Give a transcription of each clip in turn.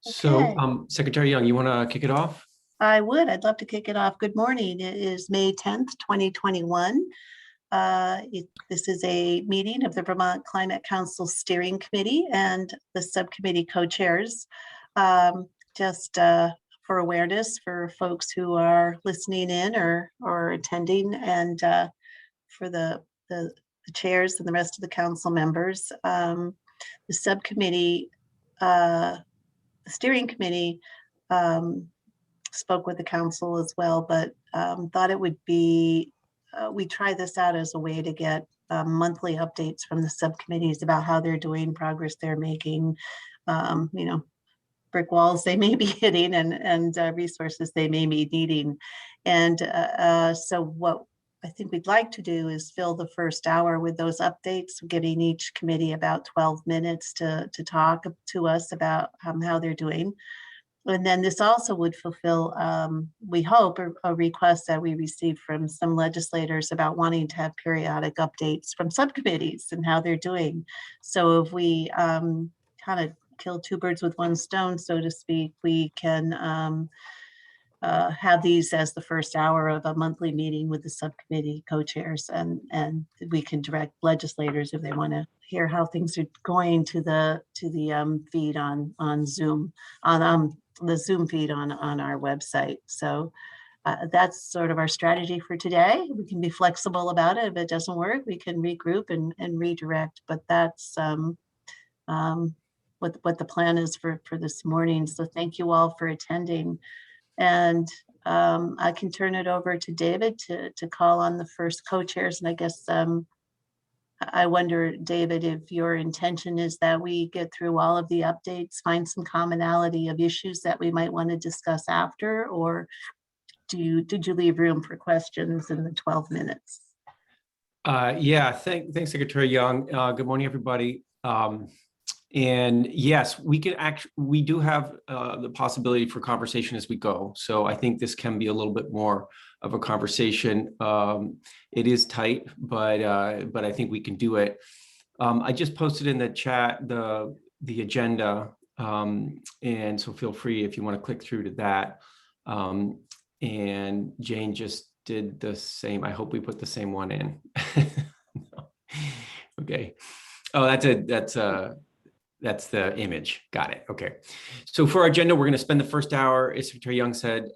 So, Okay, Secretary Young, you want to kick it off? I would. I'd love to kick it off. Good morning. It is May 10th, 2021. This is a meeting of the Vermont Climate Council Steering Committee and the subcommittee co-chairs. Um, just for awareness for folks who are listening in or attending, and for the chairs and the rest of the council members. The subcommittee, the steering committee, um, spoke with the council as well, but thought it would be, we try this out as a way to get monthly updates from the subcommittees about how they're doing, progress they're making, you know, brick walls they may be hitting, and resources they may be needing. And so what I think we'd like to do is fill the first hour with those updates, giving each committee about 12 minutes to talk to us about how they're doing. And then this also would fulfill, we hope, a request that we received from some legislators about wanting to have periodic updates from subcommittees and how they're doing. So if we kind of kill two birds with one stone, so to speak, we can have these as the first hour of a monthly meeting with the subcommittee co-chairs, and we can direct legislators if they want to hear how things are going to the feed on Zoom, on the Zoom feed on our website. So that's sort of our strategy for today. We can be flexible about it. If it doesn't work, we can regroup and redirect, but that's what the plan is for this morning. So thank you all for attending. And I can turn it over to David to call on the first co-chairs. And I guess I wonder, David, if your intention is that we get through all of the updates, find some commonality of issues that we might want to discuss after, or did you leave room for questions in the 12 minutes? Yeah, thanks, Secretary Young. Good morning, everybody. And yes, we do have the possibility for conversation as we go. So I think this can be a little bit more of a conversation. It is tight, but I think we can do it. I just posted in the chat the agenda, and so feel free if you want to click through to that. And Jane just did the same. I hope we put the same one in. No. Okay. Oh, that's the image. Got it. Okay. So for our agenda, we're going to spend the first hour, as Secretary Young said,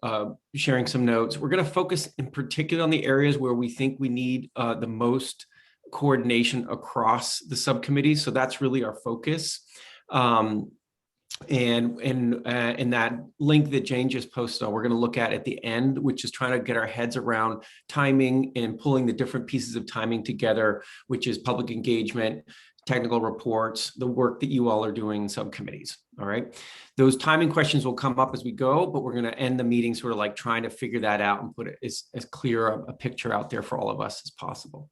sharing some notes. We're going to focus in particular on the areas where we think we need the most coordination across the subcommittees. So that's really our focus. And that link that Jane just posted on, we're going to look at the end, which is trying to get our heads around timing and pulling the different pieces of timing together, which is public engagement, technical reports, the work that you all are doing in subcommittees. All right. Those timing questions will come up as we go, but we're going to end the meeting sort of like trying to figure that out and put it as clear a picture out there for all of us as possible.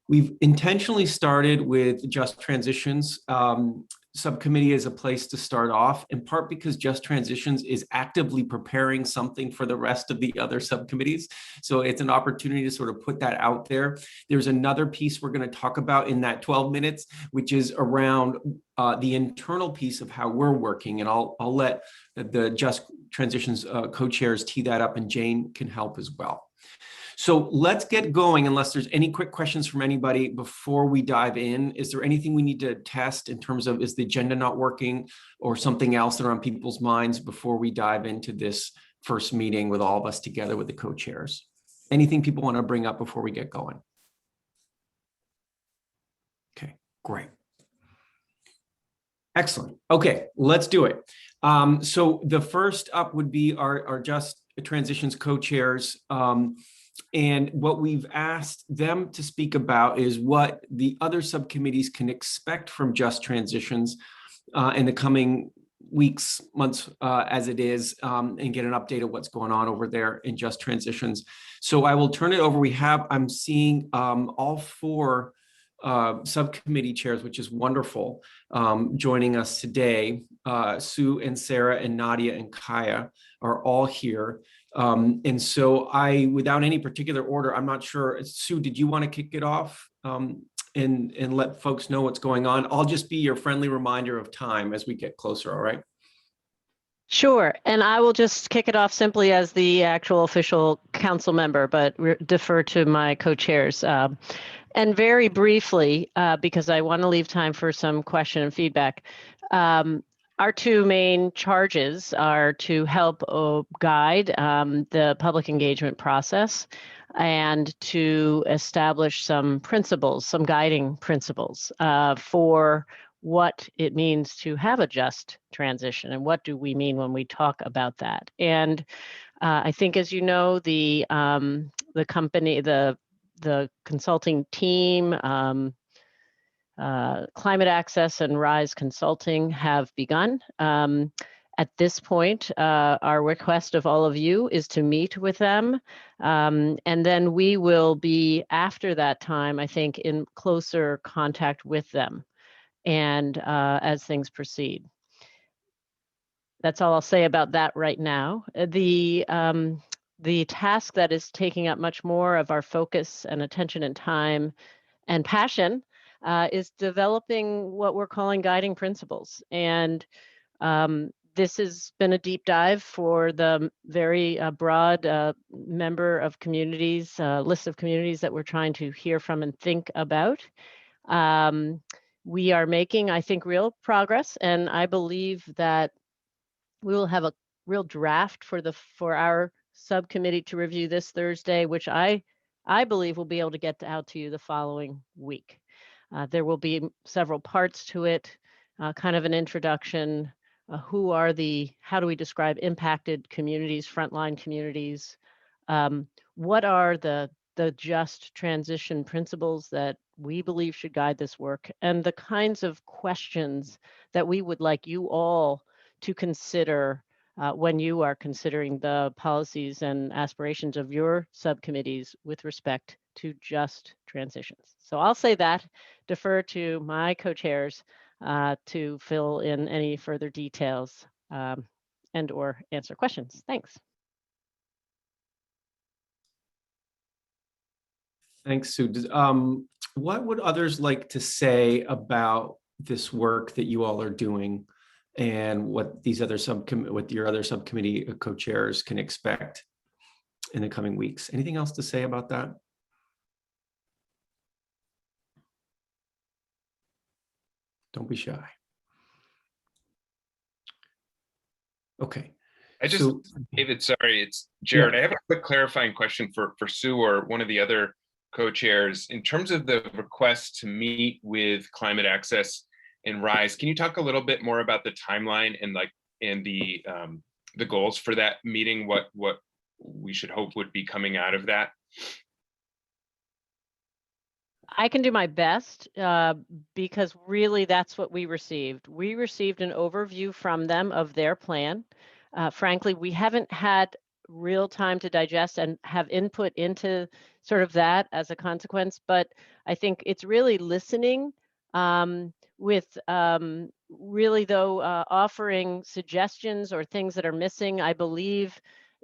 We've intentionally started with just transitions. Subcommittee is a place to start off, in part because Just Transitions is actively preparing something for the rest of the other subcommittees. So it's an opportunity to sort of put that out there. There's another piece we're going to talk about in that 12 minutes, which is around the internal piece of how we're working. And I'll let the Just Transitions co-chairs tee that up, and Jane can help as well. So let's get going, unless there's any quick questions from anybody before we dive in. Is there anything we need to test in terms of, is the agenda not working or something else that are on people's minds before we dive into this first meeting with all of us together with the co-chairs? Anything people want to bring up before we get going? Okay, great. Excellent. Okay, let's do it. So the first up would be our Just Transitions co-chairs. And what we've asked them to speak about is what the other subcommittees can expect from Just Transitions in the coming weeks, months, as it is, and get an update of what's going on over there in Just Transitions. So I will turn it over. I'm seeing all four subcommittee chairs, which is wonderful, joining us today. Sue and Sarah and Nadia and Kaya are all here. And so without any particular order, I'm not sure. Sue, did you want to kick it off and let folks know what's going on? I'll just be your friendly reminder of time as we get closer, all right? Sure. And I will just kick it off simply as the actual official council member, but defer to my co-chairs. And very briefly, because I want to leave time for some question and feedback, our two main charges are to help guide the public engagement process and to establish some principles, some guiding principles for what it means to have a just transition and what do we mean when we talk about that. And I think, as you know, the company, the consulting team, Climate Access and Rise Consulting have begun. At this point, our request of all of you is to meet with them. And then we will be, after that time, I think, in closer contact with them and as things proceed. That's all I'll say about that right now. The task that is taking up much more of our focus and attention and time and passion is developing what we're calling guiding principles. And this has been a deep dive for the very broad member of communities, list of communities that we're trying to hear from and think about. We are making, I think, real progress, and I believe that we will have a real draft for our subcommittee to review this Thursday, which I believe will be able to get out to you the following week. There will be several parts to it, kind of an introduction. How do we describe impacted communities, frontline communities? What are the just transition principles that we believe should guide this work, and the kinds of questions that we would like you all to consider when you are considering the policies and aspirations of your subcommittees with respect to just transitions. So I'll say that, defer to my co-chairs to fill in any further details and or answer questions. Thanks. Thanks, Sue. What would others like to say about this work that you all are doing and what these other your other subcommittee co-chairs can expect in the coming weeks? Anything else to say about that? Don't be shy. Okay. David, sorry, it's Jared. Yeah. I have a quick clarifying question for Sue or one of the other co-chairs. In terms of the request to meet with Climate Access and Rise, can you talk a little bit more about the timeline and the goals for that meeting? What we should hope would be coming out of that? I can do my best because really that's what we received. We received an overview from them of their plan. Frankly, we haven't had real time to digest and have input into sort of that as a consequence, but I think it's really listening with really though offering suggestions or things that are missing. I believe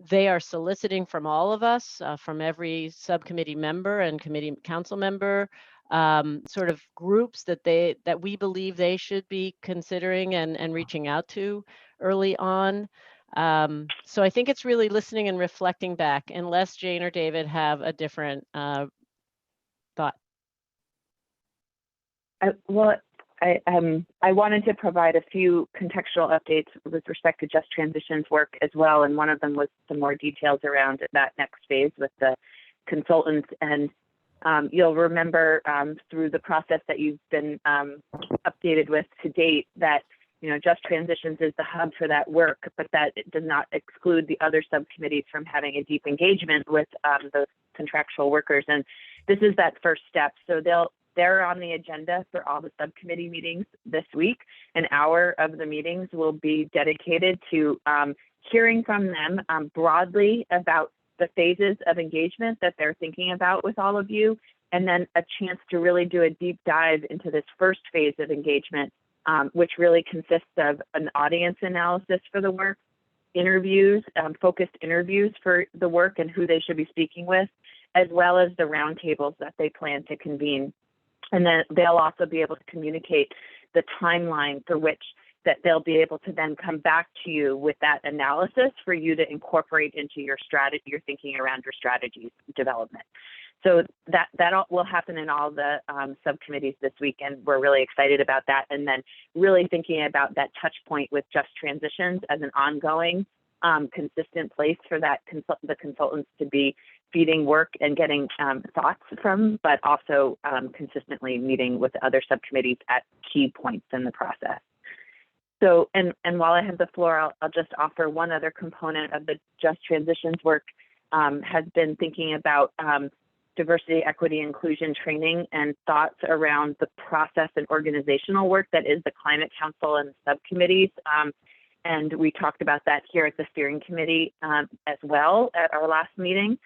they are soliciting from all of us, from every subcommittee member and committee council member, sort of groups that we believe they should be considering and reaching out to early on. So I think it's really listening and reflecting back, unless Jane or David have a different thought. I wanted to provide a few contextual updates with respect to just transitions work as well, and one of them was some more details around that next phase with the consultants. And you'll remember through the process that you've been updated with to date that just transitions is the hub for that work, but that it does not exclude the other subcommittees from having a deep engagement with those contractual workers. And this is that first step. So they're on the agenda for all the subcommittee meetings this week. An hour of the meetings will be dedicated to hearing from them broadly about the phases of engagement that they're thinking about with all of you, and then a chance to really do a deep dive into this first phase of engagement, which really consists of an audience analysis for the work, interviews, focused interviews for the work and who they should be speaking with, as well as the roundtables that they plan to convene. And then they'll also be able to communicate the timeline for which that they'll be able to then come back to you with that analysis for you to incorporate into your strategy, your thinking around your strategy development. So that all will happen in all the subcommittees this week, and we're really excited about that. And then really thinking about that touch point with Just Transitions as an ongoing, consistent place for that the consultants to be feeding work and getting thoughts from, but also consistently meeting with the other subcommittees at key points in the process. So, and while I have the floor, I'll just offer one other component of the Just Transitions work has been thinking about diversity, equity, inclusion training and thoughts around the process and organizational work that is the Climate Council and subcommittees. And we talked about that here at the steering committee as well at our last meeting.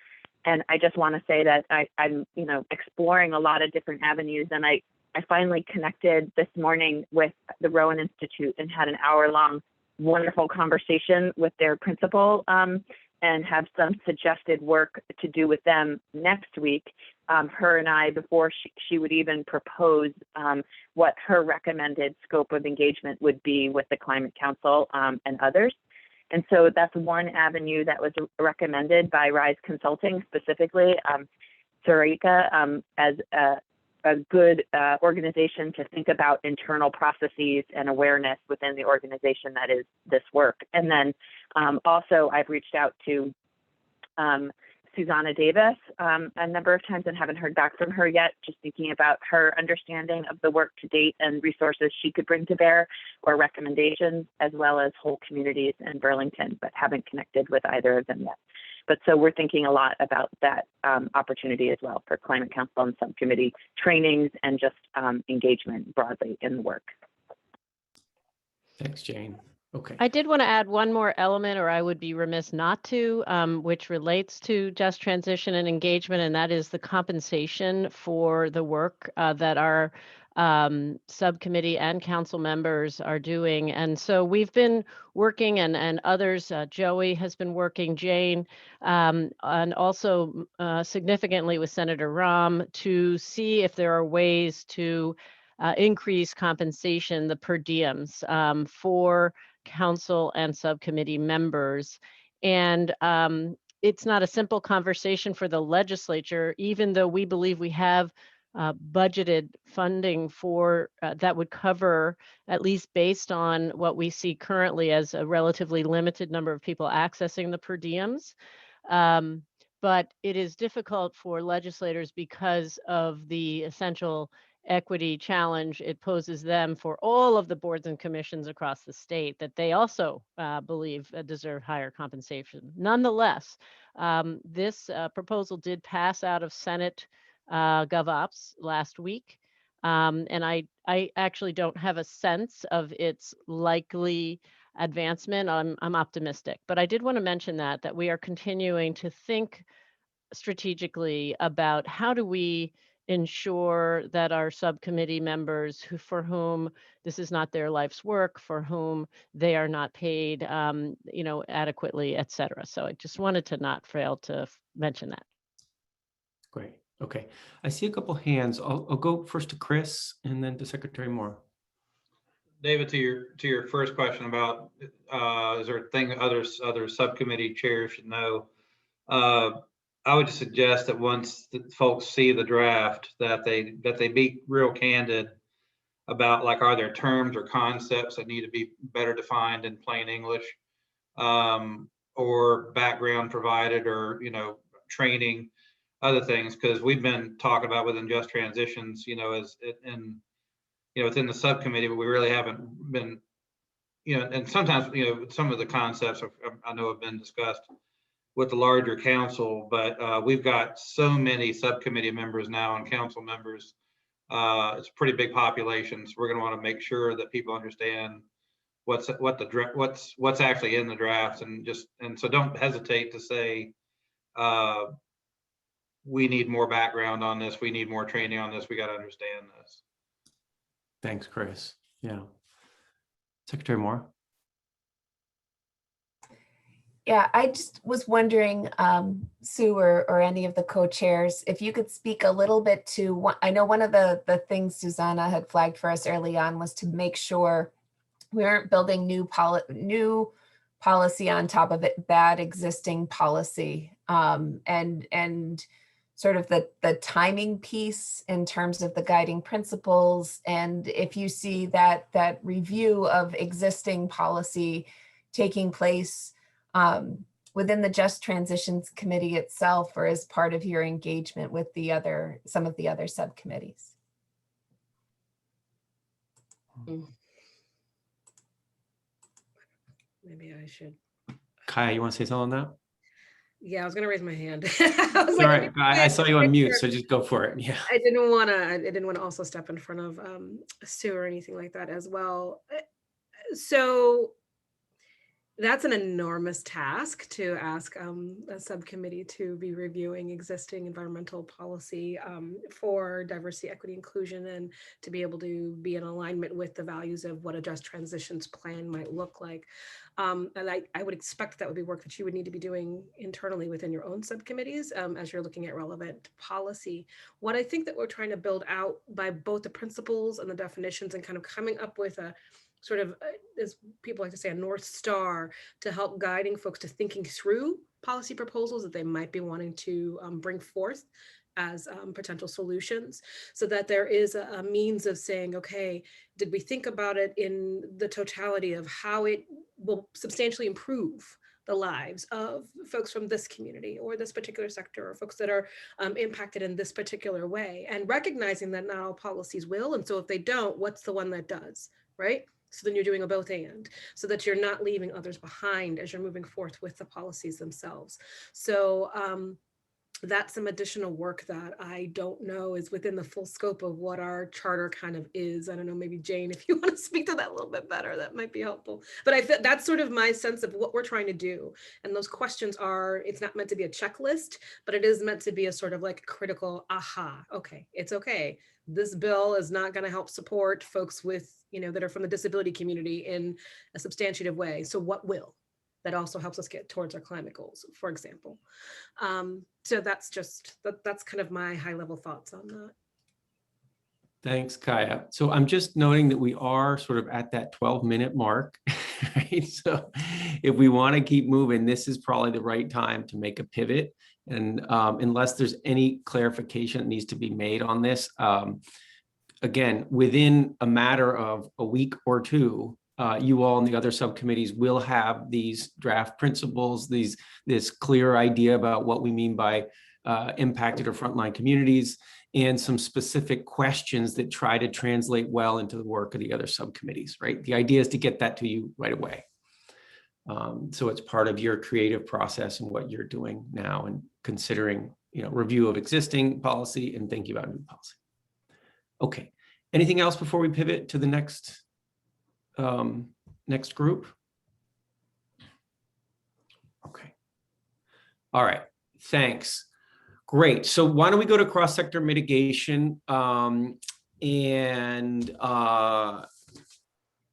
And I just want to say that I'm exploring a lot of different avenues, and I finally connected this morning with the Rowan Institute and had an hour-long wonderful conversation with their principal and have some suggested work to do with them next week. Her and I, before she would even propose what her recommended scope of engagement would be with the Climate Council and others. And so that's one avenue that was recommended by Rise Consulting, specifically Sarika, as a good organization to think about internal processes and awareness within the organization that is this work. And then also I've reached out to Susanna Davis a number of times and haven't heard back from her yet, just thinking about her understanding of the work to date and resources she could bring to bear or recommendations, as well as whole communities in Burlington, but haven't connected with either of them yet. But so we're thinking a lot about that opportunity as well for Climate Council and subcommittee trainings and just engagement broadly in the work. Thanks, Jane. Okay. I did want to add one more element, or I would be remiss not to, which relates to just transition and engagement, and that is the compensation for the work that our subcommittee and council members are doing. And so we've been working, and others, Joey has been working, Jane, and also significantly with Senator Rahm, to see if there are ways to increase compensation, the per diems, for council and subcommittee members. And it's not a simple conversation for the legislature, even though we believe we have budgeted funding for that would cover, at least based on what we see currently as a relatively limited number of people accessing the per diems. But it is difficult for legislators because of the essential equity challenge it poses them for all of the boards and commissions across the state that they also believe deserve higher compensation. Nonetheless, this proposal did pass out of Senate GovOps last week, and I actually don't have a sense of its likely advancement. I'm optimistic, but I did want to mention that we are continuing to think strategically about how do we ensure that our subcommittee members for whom this is not their life's work, for whom they are not paid, adequately, et cetera. So I just wanted to not fail to mention that. Great. Okay. I see a couple hands. I'll go first to Chris and then to Secretary Moore. David, to your first question about is there a thing other subcommittee chairs should know? I would suggest that once the folks see the draft, that they be real candid about, like, are there terms or concepts that need to be better defined in plain English, or background provided, or training, other things, because we've been talking about within Just Transitions, as it's in the subcommittee, but we really haven't been, and sometimes some of the concepts I know have been discussed with the larger council, but we've got so many subcommittee members now and council members. It's a pretty big population, so we're going to want to make sure that people understand what's actually in the draft, and so don't hesitate to say we need more background on this, we need more training on this, we got to understand this. Thanks, Chris. Yeah. Secretary Moore. Yeah, I just was wondering, Sue or any of the co-chairs, if you could speak a little bit to, I know one of the things Susanna had flagged for us early on was to make sure we aren't building new policy on top of that existing policy. And sort of the timing piece in terms of the guiding principles. And if you see that review of existing policy taking place within the Just Transitions Committee itself, or as part of your engagement with some of the other subcommittees. Maybe I should. Kaya, you want to say something on that? Yeah, I was gonna raise my hand. All right, I saw you on mute, so just go for it. Yeah. I didn't want to also step in front of Sue or anything like that as well. So that's an enormous task to ask a subcommittee to be reviewing existing environmental policy for diversity, equity, inclusion, and to be able to be in alignment with the values of what a just transitions plan might look like. And I would expect that would be work that you would need to be doing internally within your own subcommittees as you're looking at relevant policy. What I think that we're trying to build out by both the principles and the definitions and kind of coming up with a sort of, as people like to say, a North Star to help guiding folks to thinking through policy proposals that they might be wanting to bring forth as potential solutions, so that there is a means of saying, okay, did we think about it in the totality of how it will substantially improve the lives of folks from this community or this particular sector, or folks that are impacted in this particular way, and recognizing that not all policies will. And so if they don't, what's the one that does, right? So then you're doing a both and, so that you're not leaving others behind as you're moving forth with the policies themselves. So that's some additional work that I don't know is within the full scope of what our charter kind of is. I don't know, maybe Jane, if you want to speak to that a little bit better, that might be helpful. But I feel that's sort of my sense of what we're trying to do. And those questions are, it's not meant to be a checklist, but it is meant to be a sort of like critical, aha, okay, it's okay. This bill is not going to help support folks with, that are from the disability community in a substantive way. So what will? That also helps us get towards our climate goals, for example. So that's just, that's kind of my high level thoughts on that. Thanks, Kaya. So I'm just noting that we are sort of at that 12-minute mark, right? So if we want to keep moving, this is probably the right time to make a pivot. And unless there's any clarification that needs to be made on this, again, within a matter of a week or two, you all and the other subcommittees will have these draft principles, this clear idea about what we mean by impacted or frontline communities, and some specific questions that try to translate well into the work of the other subcommittees, right? The idea is to get that to you right away. So it's part of your creative process and what you're doing now and considering, review of existing policy and thinking about new policy. Okay, anything else before we pivot to the next group? Okay. All right, thanks. Great. So why don't we go to cross-sector mitigation and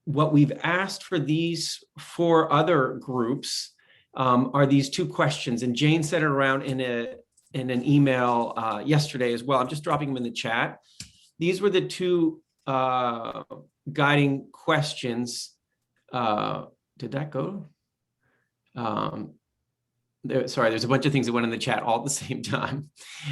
what we've asked for these 4 other groups are these 2 questions, and Jane sent it around in an email yesterday as well. I'm just dropping them in the chat. These were the 2 guiding questions. Did that go? Sorry, there's a bunch of things that went in the chat all at the same time.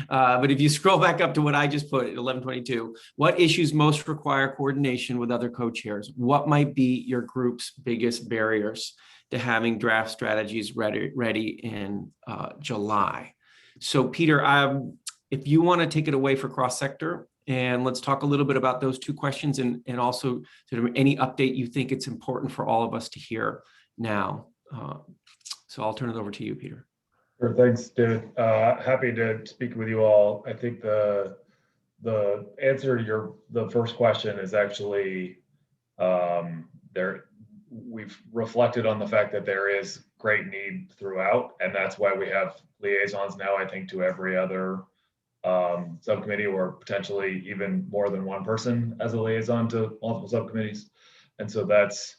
But if you scroll back up to what I just put at 11:22, what issues most require coordination with other co-chairs? What might be your group's biggest barriers to having draft strategies ready in July? So Peter, if you want to take it away for cross-sector, and let's talk a little bit about those 2 questions and also sort of any update you think it's important for all of us to hear now. So I'll turn it over to you, Peter. Sure, thanks, David. Happy to speak with you all. I think the answer to the first question is actually we've reflected on the fact that there is great need throughout, and that's why we have liaisons now, I think, to every other subcommittee, or potentially even more than one person as a liaison to multiple subcommittees. And so that's,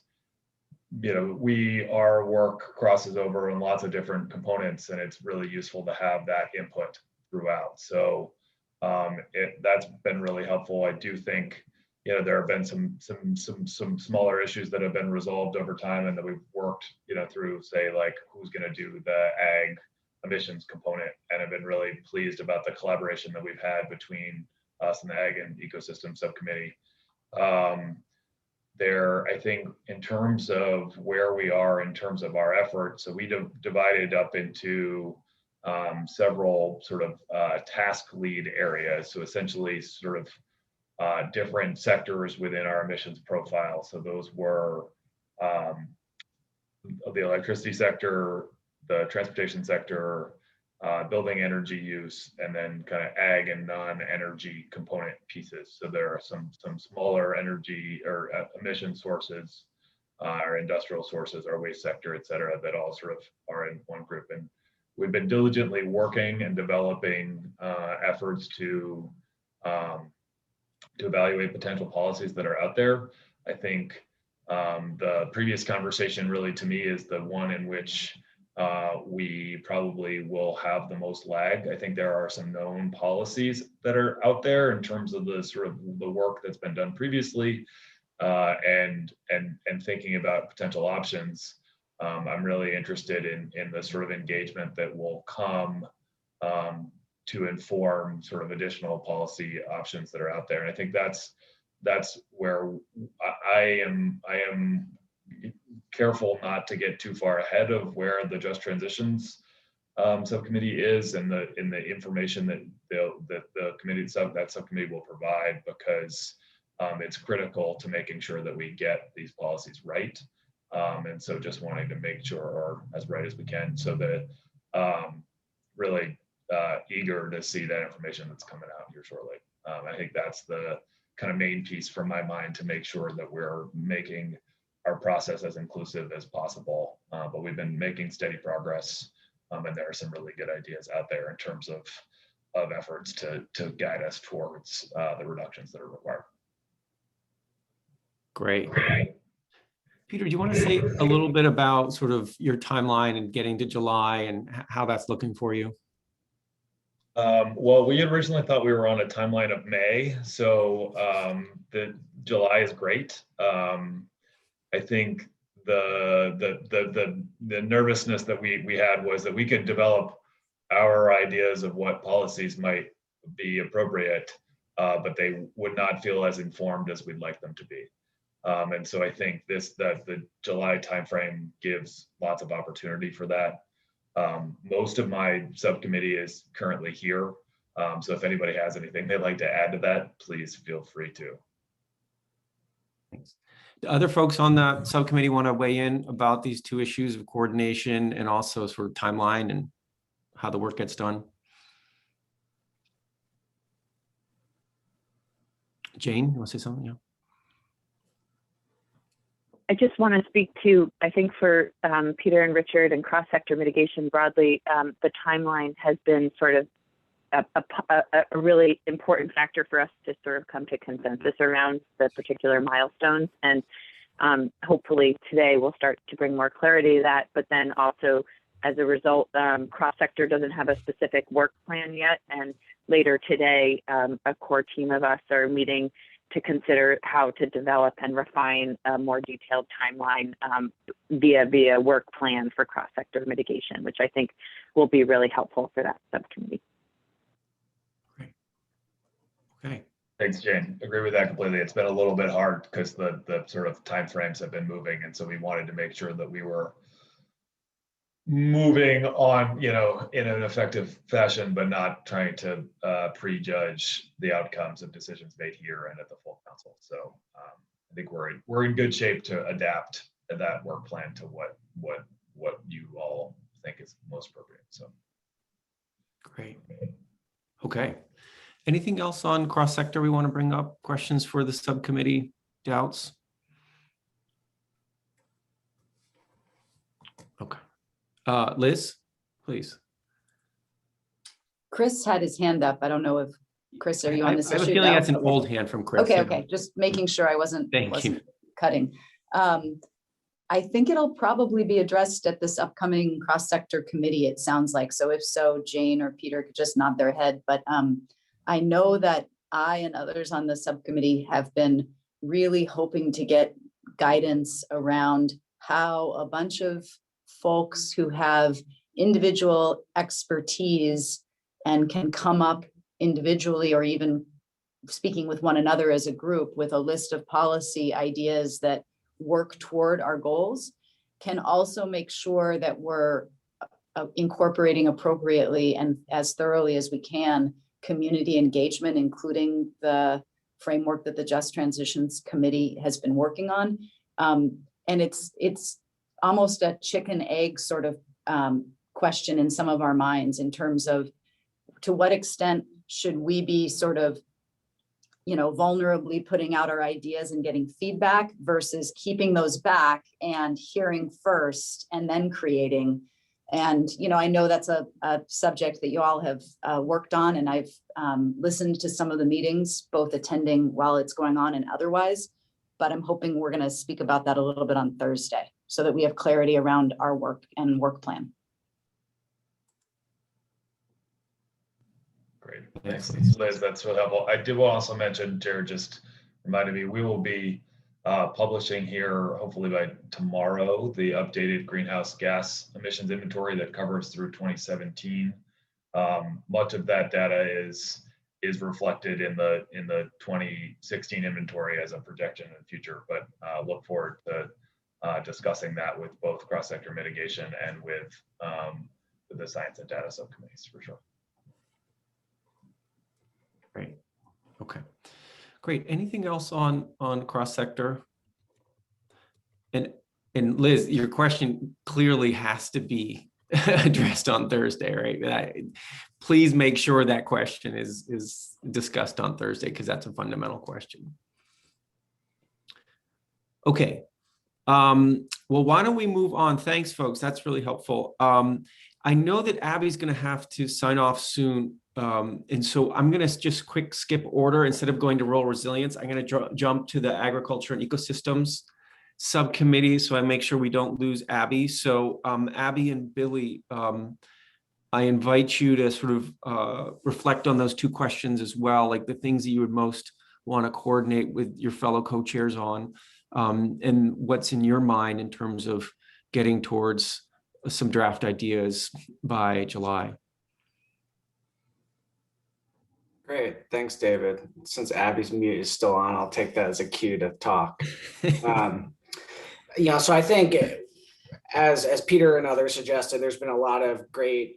our work crosses over in lots of different components, and it's really useful to have that input throughout. So that's been really helpful. I do think, there have been some smaller issues that have been resolved over time, and that we've worked, through, say, like who's going to do the ag emissions component, and I've been really pleased about the collaboration that we've had between us and the Ag and Ecosystem Subcommittee. I think in terms of where we are in terms of our efforts, so we divided up into several sort of task lead areas. So essentially sort of different sectors within our emissions profile. So those were the electricity sector, the transportation sector, building energy use, and then kind of ag and non-energy component pieces. So there are some smaller energy or emission sources, our industrial sources, our waste sector, et cetera, that all sort of are in one group. And we've been diligently working and developing efforts to evaluate potential policies that are out there. I think the previous conversation really, to me, is the one in which we probably will have the most lag. I think there are some known policies that are out there in terms of the sort of the work that's been done previously, and thinking about potential options. I'm really interested in the sort of engagement that will come to inform sort of additional policy options that are out there. And I think that's where I am careful not to get too far ahead of where the Just Transitions subcommittee is, and the information that that subcommittee will provide, because it's critical to making sure that we get these policies right. And so just wanting to make sure, or as right as we can, so that really eager to see that information that's coming out here shortly. I think that's the kind of main piece from my mind, to make sure that we're making our process as inclusive as possible. But we've been making steady progress, and there are some really good ideas out there in terms of efforts to guide us towards the reductions that are required. Great. Peter, do you want to say a little bit about sort of your timeline and getting to July and how that's looking for you? Well, we originally thought we were on a timeline of May, so the July is great. I think the nervousness that we had was that we could develop our ideas of what policies might be appropriate, but they would not feel as informed as we'd like them to be. And so I think that the July timeframe gives lots of opportunity for that. Most of my subcommittee is currently here. So if anybody has anything they'd like to add to that, please feel free to. Thanks. Do other folks on the subcommittee want to weigh in about these two issues of coordination and also sort of timeline and how the work gets done? Jane, you want to say something? Yeah. I just want to speak to, I think for Peter and Richard and cross-sector mitigation broadly, the timeline has been sort of a really important factor for us to sort of come to consensus around the particular milestones. And hopefully today we'll start to bring more clarity to that. But then also, as a result, cross-sector doesn't have a specific work plan yet. And later today, a core team of us are meeting to consider how to develop and refine a more detailed timeline via work plan for cross-sector mitigation, which I think will be really helpful for that subcommittee. Great. Okay. Thanks, Jane. Agree with that completely. It's been a little bit hard because the sort of timeframes have been moving, and so we wanted to make sure that we were moving on, in an effective fashion, but not trying to prejudge the outcomes of decisions made here and at the full council. So I think we're in good shape to adapt that work plan to what you all think is most appropriate. So great. Okay. Anything else on cross-sector we want to bring up? Questions for the subcommittee? Doubts? Okay. Liz, please. Chris had his hand up. I don't know if, Chris, are you on this issue? I have a feeling that's an old hand from Chris. Okay. Just making sure I wasn't cutting. I think it'll probably be addressed at this upcoming cross-sector committee, it sounds like. So if so, Jane or Peter could just nod their head. But I know that I and others on the subcommittee have been really hoping to get guidance around how a bunch of folks who have individual expertise and can come up individually or even speaking with one another as a group with a list of policy ideas that work toward our goals, can also make sure that we're incorporating appropriately and as thoroughly as we can community engagement, including the framework that the Just Transitions Committee has been working on. And it's almost a chicken egg sort of question in some of our minds in terms of to what extent should we be sort of, you know, vulnerably putting out our ideas and getting feedback versus keeping those back and hearing first and then creating. And, you know, I know that's a subject that you all have worked on, and I've listened to some of the meetings, both attending while it's going on and otherwise, but I'm hoping we're going to speak about that a little bit on Thursday so that we have clarity around our work and work plan. Great, thanks, Liz, that's really helpful. I did want to also mention, Jared just reminded me, we will be publishing here, hopefully by tomorrow, the updated greenhouse gas emissions inventory that covers through 2017. Much of that data is reflected in the 2016 inventory as a projection in the future, but look forward to discussing that with both cross-sector mitigation and with the science and data subcommittees for sure. Great. Okay. Great. Anything else on cross-sector? And Liz, your question clearly has to be addressed on Thursday, right? Please make sure that question is discussed on Thursday because that's a fundamental question. Okay. Well, why don't we move on? Thanks, folks. That's really helpful. I know that Abby's going to have to sign off soon. And so I'm going to just quick skip order. Instead of going to rural resilience, I'm going to jump to the agriculture and ecosystems subcommittee. So I make sure we don't lose Abby. So Abby and Billy, I invite you to sort of reflect on those two questions as well, like the things that you would most want to coordinate with your fellow co-chairs on, and what's in your mind in terms of getting towards some draft ideas by July. Great, thanks, David. Since Abby's mute is still on, I'll take that as a cue to talk. You know, so I think as Peter and others suggested, there's been a lot of great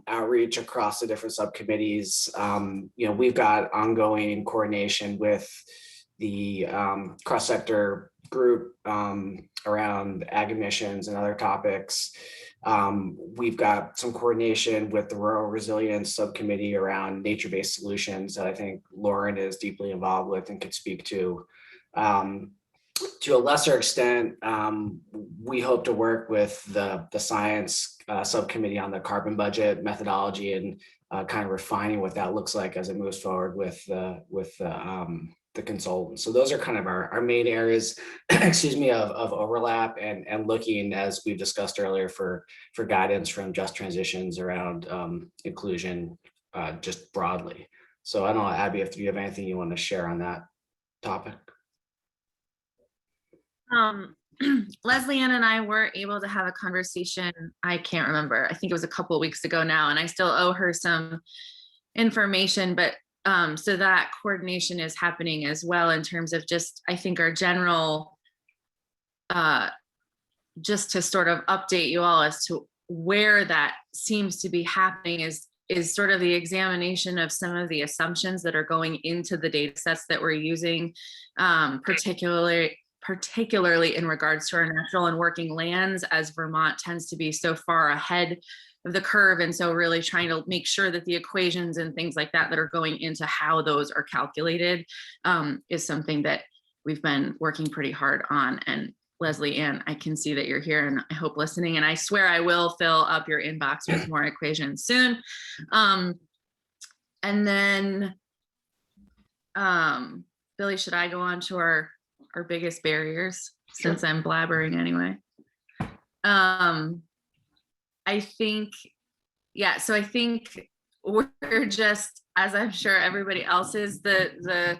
outreach across the different subcommittees. You know, we've got ongoing coordination with the cross-sector group around ag emissions and other topics. We've got some coordination with the Rural Resilience Subcommittee around nature-based solutions that I think Lauren is deeply involved with and could speak to. To a lesser extent, we hope to work with the science subcommittee on the carbon budget methodology and kind of refining what that looks like as it moves forward with the consultants. So those are kind of our main areas, excuse me, of overlap and looking, as we've discussed earlier, for guidance from Just Transitions around inclusion just broadly. So I don't know, Abby, if you have anything you want to share on that topic. Leslie Ann and I were able to have a conversation. I can't remember. I think it was a couple of weeks ago now, and I still owe her some information, but so that coordination is happening as well in terms of just, I think our general, just to sort of update you all as to where that seems to be happening is sort of the examination of some of the assumptions that are going into the data sets that we're using, particularly in regards to our natural and working lands, as Vermont tends to be so far ahead of the curve. And so really trying to make sure that the equations and things like that are going into how those are calculated is something that we've been working pretty hard on. And Leslie Ann, I can see that you're here and I hope listening, and I swear I will fill up your inbox with more equations soon. And then Billy, should I go on to our biggest barriers? Sure. Since I'm blabbering anyway. I think, yeah, so I think we're just, as I'm sure everybody else is, the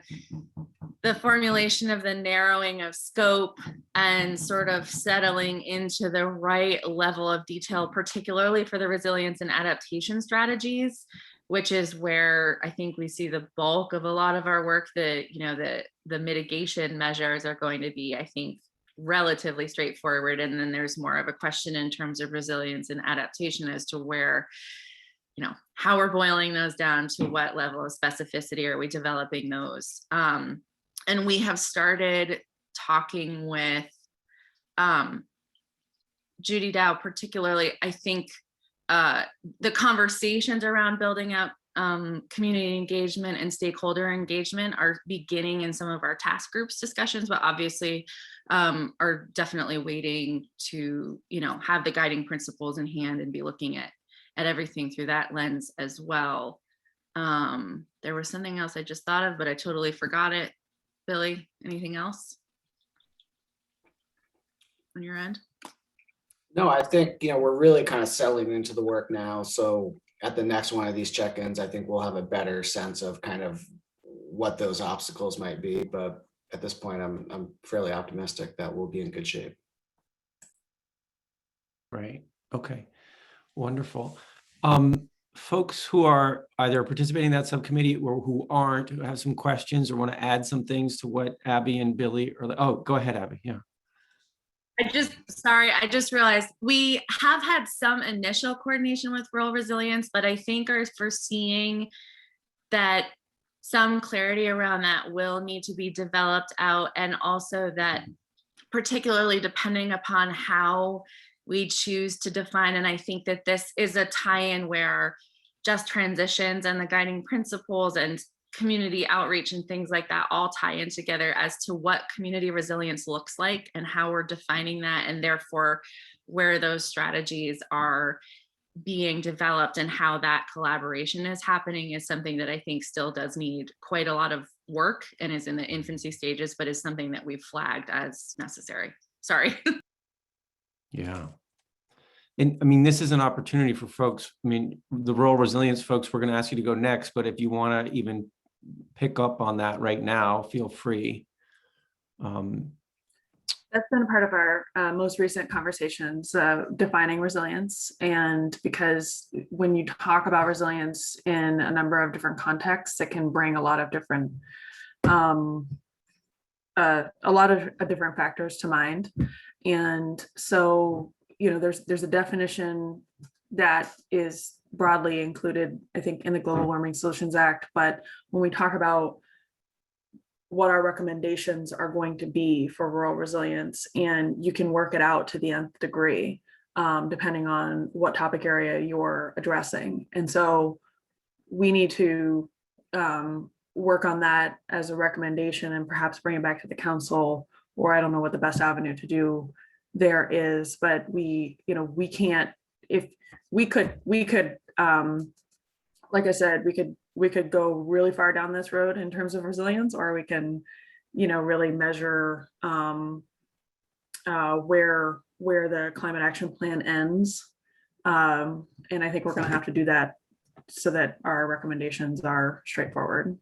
the formulation of the narrowing of scope and sort of settling into the right level of detail, particularly for the resilience and adaptation strategies, which is where I think we see the bulk of a lot of our work. The mitigation measures are going to be, I think, relatively straightforward. And then there's more of a question in terms of resilience and adaptation as to where, how we're boiling those down, to what level of specificity are we developing those. And we have started talking with Judy Dow, particularly. I think the conversations around building up community engagement and stakeholder engagement are beginning in some of our task groups discussions, but obviously are definitely waiting to, have the guiding principles in hand and be looking at everything through that lens as well. There was something else I just thought of, but I totally forgot it. Billy, anything else on your end? No, I think, we're really kind of settling into the work now. So at the next one of these check-ins, I think we'll have a better sense of kind of what those obstacles might be. But at this point, I'm fairly optimistic that we'll be in good shape. Right. Okay. Wonderful. Folks who are either participating in that subcommittee or who aren't, who have some questions or want to add some things to what Abby and Billy are. Oh, go ahead, Abby. Yeah. I just realized we have had some initial coordination with rural resilience, but I think are foreseeing that some clarity around that will need to be developed out. And also that, particularly depending upon how we choose to define, and I think that this is a tie-in where just transitions and the guiding principles and community outreach and things like that all tie in together as to what community resilience looks like and how we're defining that, and therefore where those strategies are being developed and how that collaboration is happening is something that I think still does need quite a lot of work and is in the infancy stages, but is something that we've flagged as necessary. Sorry. Yeah. And I mean, this is an opportunity for folks. I mean, the rural resilience folks, we're going to ask you to go next, but if you want to even pick up on that right now, feel free. That's been a part of our most recent conversations, defining resilience. And because when you talk about resilience in a number of different contexts, it can bring a lot of different different factors to mind. And so, there's a definition that is broadly included, I think, in the Global Warming Solutions Act. But when we talk about what our recommendations are going to be for rural resilience, and you can work it out to the nth degree, depending on what topic area you're addressing. And so we need to work on that as a recommendation and perhaps bring it back to the council, or I don't know what the best avenue to do there is, but we can't, if we could, like I said, we could go really far down this road in terms of resilience, or we can, really measure where the climate action plan ends. And I think we're going to have to do that so that our recommendations are straightforward.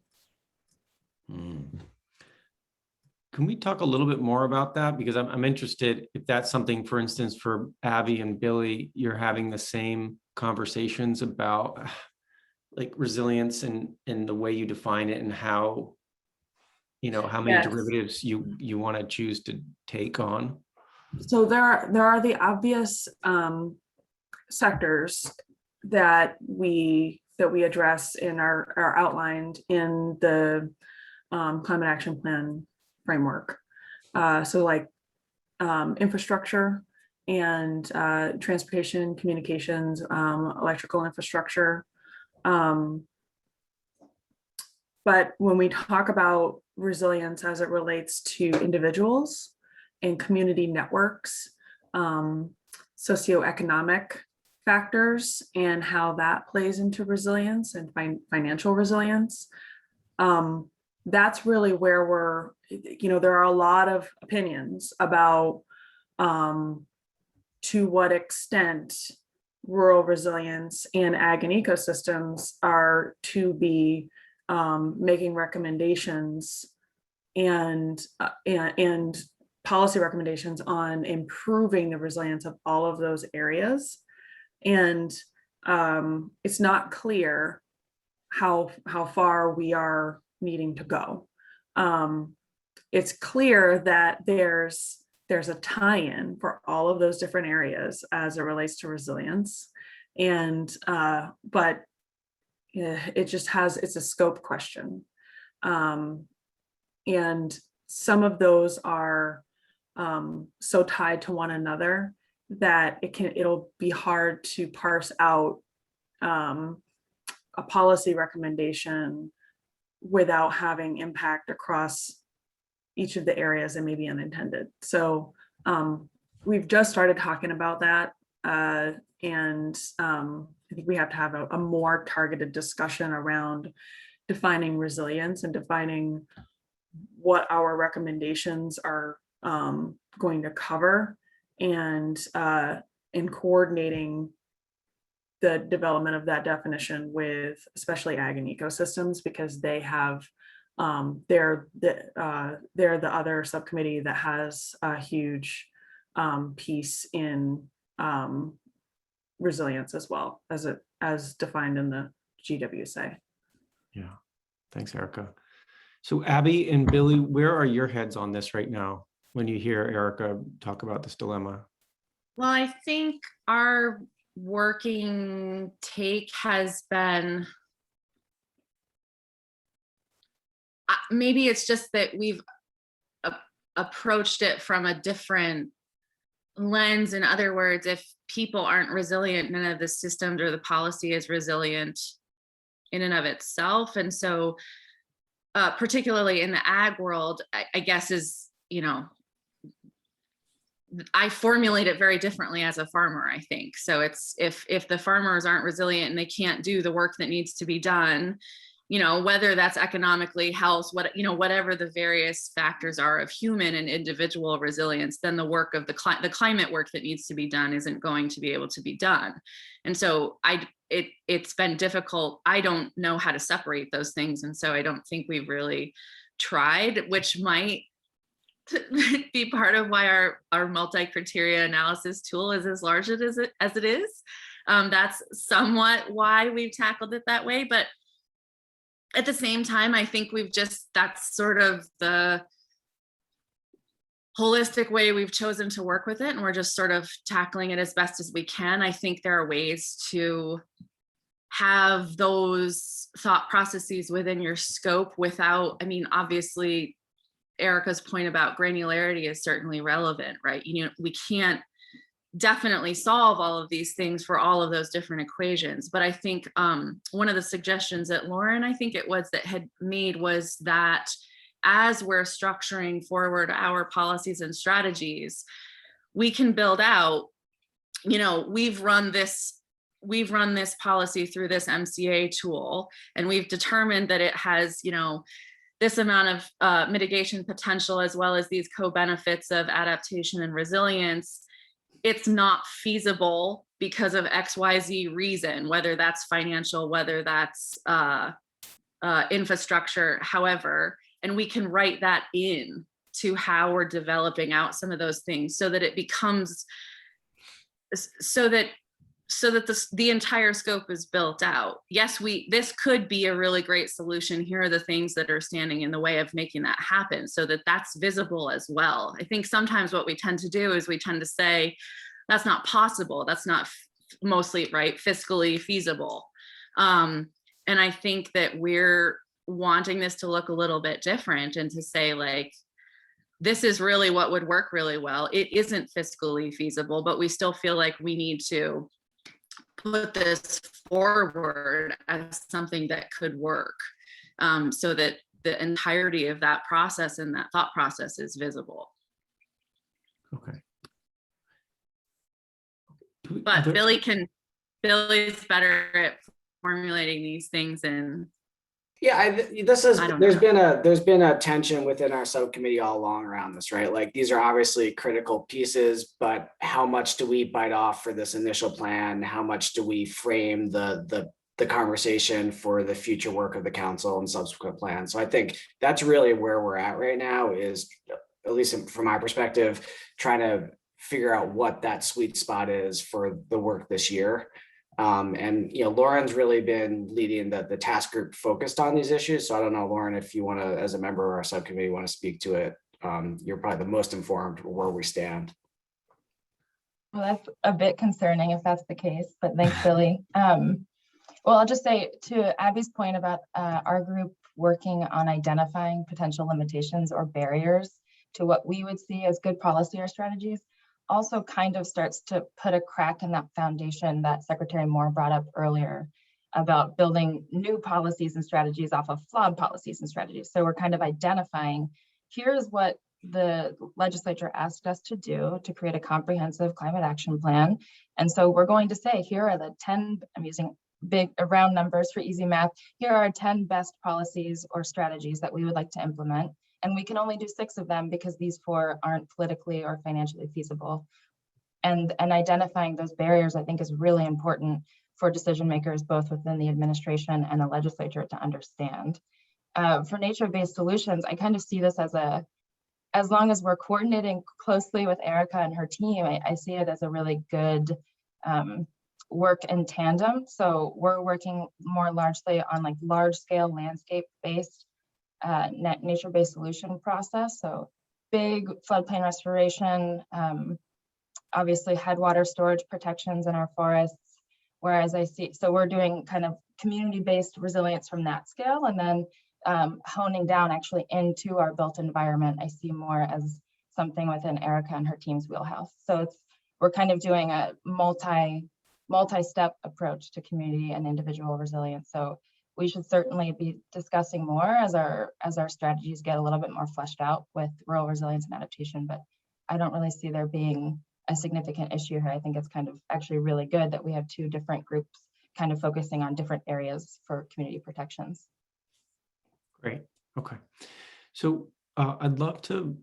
Can we talk a little bit more about that? Because I'm interested if that's something, for instance, for Abby and Billy, you're having the same conversations about like resilience and the way you define it and how, how many derivatives you want to choose to take on. So there are the obvious sectors that we address in are outlined in the climate action plan framework. So like infrastructure and transportation, communications, electrical infrastructure. But when we talk about resilience as it relates to individuals and community networks, socioeconomic factors and how that plays into resilience and financial resilience, that's really where there are a lot of opinions about to what extent rural resilience and ag and ecosystems are to be making recommendations and policy recommendations on improving the resilience of all of those areas. And it's not clear how far we are needing to go. It's clear that there's a tie-in for all of those different areas as it relates to resilience. And but it just it's a scope question. And some of those are so tied to one another that it'll be hard to parse out a policy recommendation without having impact across each of the areas and maybe unintended. So we've just started talking about that. And I think we have to have a more targeted discussion around defining resilience and defining what our recommendations are going to cover, and coordinating the development of that definition with especially ag and ecosystems, because they have they're the other subcommittee that has a huge piece in resilience as well as defined in the GWSA. Yeah, thanks, Erica. So Abby and Billy, where are your heads on this right now when you hear Erica talk about this dilemma? Well, I think our working take has been, maybe it's just that we've approached it from a different lens. In other words, if people aren't resilient, none of the systems or the policy is resilient in and of itself. And so particularly in the ag world, I guess is, I formulate it very differently as a farmer, I think. So it's if the farmers aren't resilient and they can't do the work that needs to be done, whether that's economically, health, whatever the various factors are of human and individual resilience, then the work of the climate work that needs to be done isn't going to be able to be done. And so it's been difficult. I don't know how to separate those things. And so I don't think we've really tried, which might be part of why our multi-criteria analysis tool is as large as it is. That's somewhat why we've tackled it that way. But at the same time, I think that's sort of the holistic way we've chosen to work with it. And we're just sort of tackling it as best as we can. I think there are ways to have those thought processes within your scope without, obviously, Erica's point about granularity is certainly relevant, right? We can't definitely solve all of these things for all of those different equations. But I think one of the suggestions that Lauren, I think it was, that had made was that as we're structuring forward our policies and strategies, we can build out, we've run this policy through this MCA tool, and we've determined that it has, this amount of mitigation potential, as well as these co-benefits of adaptation and resilience. It's not feasible because of XYZ reason, whether that's financial, whether that's infrastructure, however, and we can write that in to how we're developing out some of those things so that it becomes, so that the entire scope is built out. Yes, this could be a really great solution. Here are the things that are standing in the way of making that happen, so that that's visible as well. I think sometimes what we tend to do is we tend to say, that's not possible. That's not mostly fiscally feasible. And I think that we're wanting this to look a little bit different and to say, this is really what would work really well. It isn't fiscally feasible, but we still feel like we need to put this forward as something that could work, so that the entirety of that process and that thought process is visible. Okay. But Billy's better at formulating these things, and there's been a tension within our subcommittee all along around this, right? These are obviously critical pieces, but how much do we bite off for this initial plan? How much do we frame the the conversation for the future work of the council and subsequent plans. So I think that's really where we're at right now, is, at least from my perspective, trying to figure out what that sweet spot is for the work this year. And Lauren's really been leading the task group focused on these issues. So I don't know, Lauren, if you want to, as a member of our subcommittee, want to speak to it. You're probably the most informed where we stand. Well, that's a bit concerning if that's the case, but thanks, Billy. Well, I'll just say to Abby's point about our group working on identifying potential limitations or barriers to what we would see as good policy or strategies, also kind of starts to put a crack in that foundation that Secretary Moore brought up earlier about building new policies and strategies off of flawed policies and strategies. So we're kind of identifying, here's what the legislature asked us to do to create a comprehensive climate action plan. And so we're going to say, here are the 10, I'm using big round numbers for easy math, here are 10 best policies or strategies that we would like to implement. And we can only do 6 of them because these 4 aren't politically or financially feasible. And identifying those barriers, I think, is really important for decision makers, both within the administration and the legislature, to understand. For nature-based solutions, I kind of see this as long as we're coordinating closely with Erica and her team, I see it as a really good work in tandem. So we're working more largely on like large-scale landscape-based nature-based solution process. So big floodplain restoration, obviously headwater storage protections in our forests. Whereas so we're doing kind of community-based resilience from that scale, and then honing down actually into our built environment, I see more as something within Erica and her team's wheelhouse. So we're kind of doing a multi-step approach to community and individual resilience. So we should certainly be discussing more as our strategies get a little bit more fleshed out with rural resilience and adaptation, but I don't really see there being a significant issue here. I think it's kind of actually really good that we have 2 different groups kind of focusing on different areas for community protections. Great. Okay. So I'd love to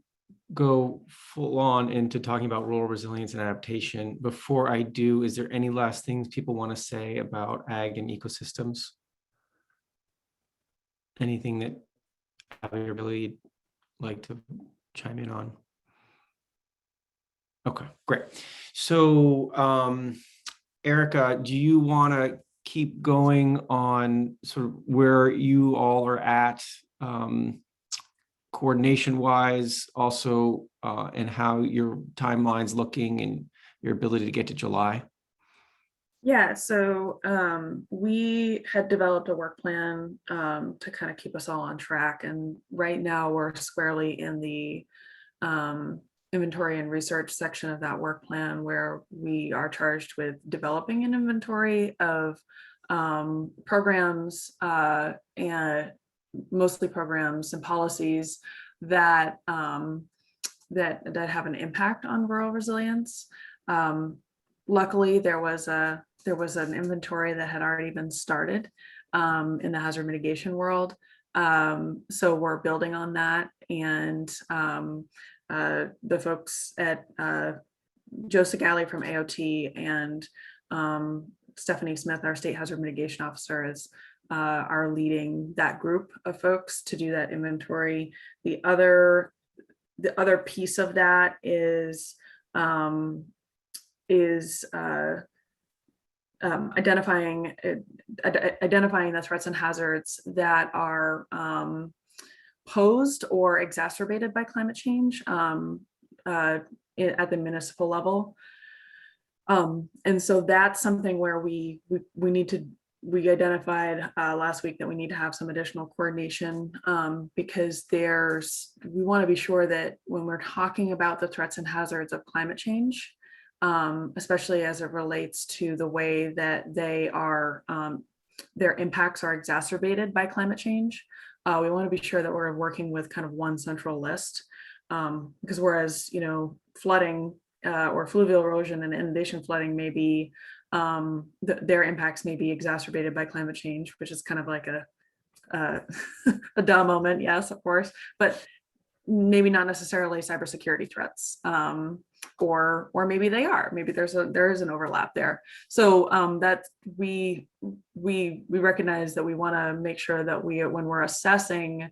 go full on into talking about rural resilience and adaptation. Before I do, is there any last things people want to say about ag and ecosystems? Anything that I would really like to chime in on? Okay, great. So Erica, do you want to keep going on sort of where you all are at coordination wise, also and how your timeline's looking and your ability to get to July? Yeah, so we had developed a work plan to kind of keep us all on track. And right now we're squarely in the inventory and research section of that work plan, where we are charged with developing an inventory of programs and mostly programs and policies that that have an impact on rural resilience. Luckily, there was an inventory that had already been started in the hazard mitigation world. So we're building on that, and the folks at Joe Segali from AOT and Stephanie Smith, our state hazard mitigation officer, are leading that group of folks to do that inventory. The other piece of that is identifying the threats and hazards that are posed or exacerbated by climate change at the municipal level. And so that's something where we identified last week that we need to have some additional coordination because we want to be sure that when we're talking about the threats and hazards of climate change, especially as it relates to the way that their impacts are exacerbated by climate change, we want to be sure that we're working with kind of one central list, because whereas flooding or fluvial erosion and inundation flooding may be their impacts may be exacerbated by climate change, which is kind of like a dumb moment, yes, of course, but maybe not necessarily cybersecurity threats. or maybe they are. Maybe there is an overlap there. So that we recognize that we want to make sure that when we're assessing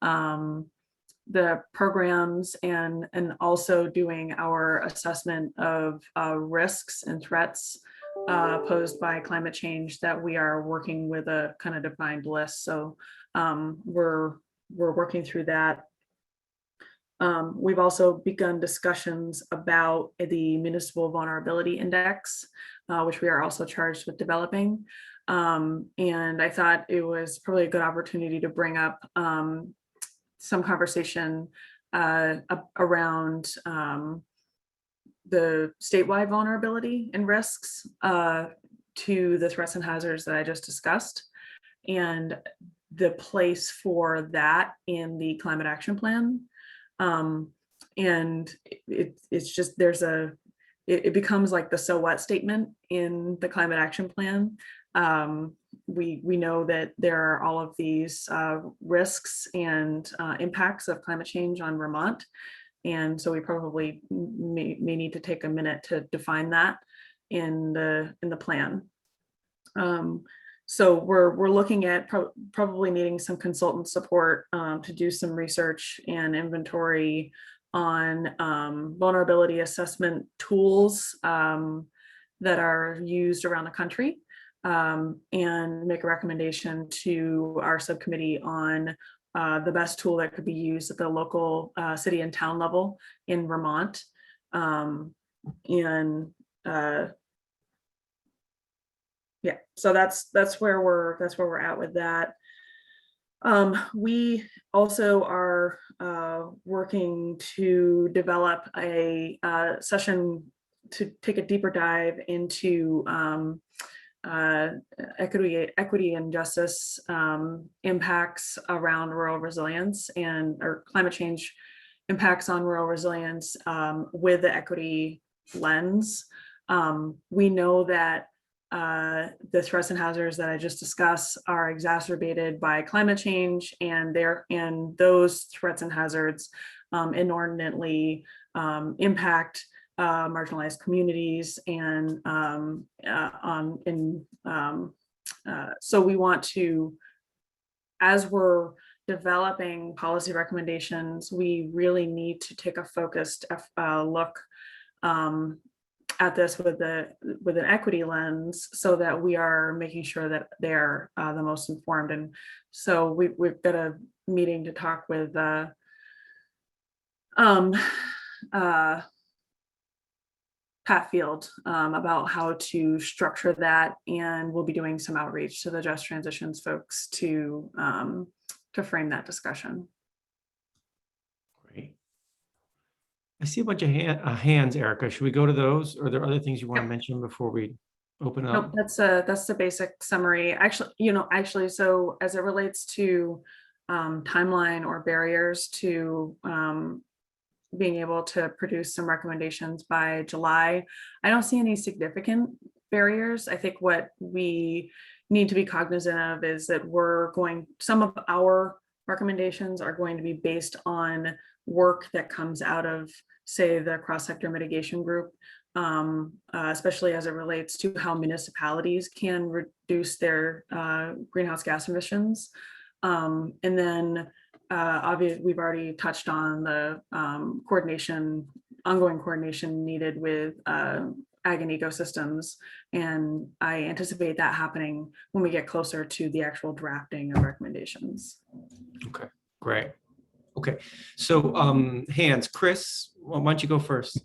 the programs and also doing our assessment of risks and threats posed by climate change, that we are working with a kind of defined list. So we're working through that. We've also begun discussions about the Municipal Vulnerability Index, which we are also charged with developing. And I thought it was probably a good opportunity to bring up some conversation around the statewide vulnerability and risks to the threats and hazards that I just discussed, and the place for that in the climate action plan. And it's just, it becomes like the so what statement in the climate action plan. We know that there are all of these risks and impacts of climate change on Vermont. And so we probably may need to take a minute to define that in the plan. So we're looking at probably needing some consultant support to do some research and inventory on vulnerability assessment tools that are used around the country, and make a recommendation to our subcommittee on the best tool that could be used at the local city and town level in Vermont. Yeah, so that's where we're at with that. We also are working to develop a session to take a deeper dive into equity and justice impacts around rural resilience or climate change impacts on rural resilience with the equity lens. We know that the threats and hazards that I just discussed are exacerbated by climate change, and those threats and hazards inordinately impact marginalized communities, and so we want to, as we're developing policy recommendations, we really need to take a focused look at this with an equity lens, so that we are making sure that they're the most informed. And so we've got a meeting to talk with Pat Field about how to structure that, and we'll be doing some outreach to the Just Transitions folks to frame that discussion. Great. I see a bunch of hands, Erica. Should we go to those? Or are there other things you want to mention before we open up? Nope, that's the basic summary. Actually, so as it relates to timeline or barriers to being able to produce some recommendations by July, I don't see any significant barriers. I think what we need to be cognizant of is that some of our recommendations are going to be based on work that comes out of, say, the cross-sector mitigation group, especially as it relates to how municipalities can reduce their greenhouse gas emissions. And then obviously, we've already touched on the ongoing coordination needed with ag and ecosystems, and I anticipate that happening when we get closer to the actual drafting of recommendations. Okay, great. Okay, so hands, Chris, why don't you go first?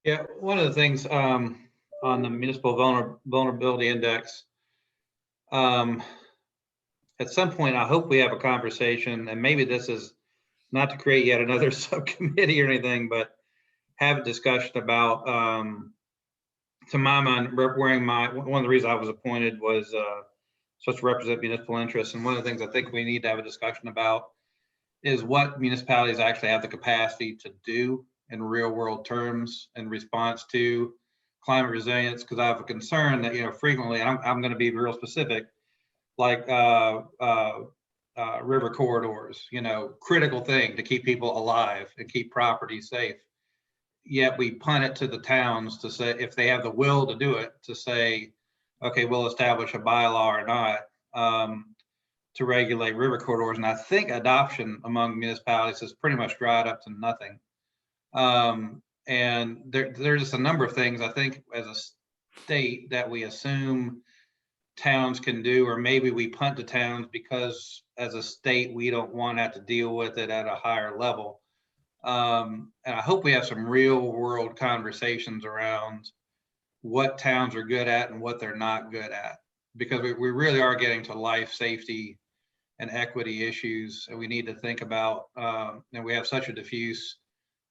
Yeah, one of the things on the Municipal Vulnerability Index, at some point, I hope we have a conversation, and maybe this is not to create yet another subcommittee or anything, but have a discussion about, to my mind, one of the reasons I was appointed was supposed to represent municipal interests. And one of the things I think we need to have a discussion about is what municipalities actually have the capacity to do in real world terms in response to climate resilience. Because I have a concern that, frequently, and I'm going to be real specific, like river corridors, critical thing to keep people alive and keep property safe. yet we punt it to the towns to say, if they have the will to do it, to say, okay, we'll establish a bylaw or not, to regulate river corridors. And I think adoption among municipalities has pretty much dried up to nothing. And there's just a number of things I think as a state that we assume towns can do, or maybe we punt to towns because as a state, we don't want to have to deal with it at a higher level. And I hope we have some real world conversations around what towns are good at and what they're not good at, because we really are getting to life safety and equity issues. And we need to think about, and we have such a diffuse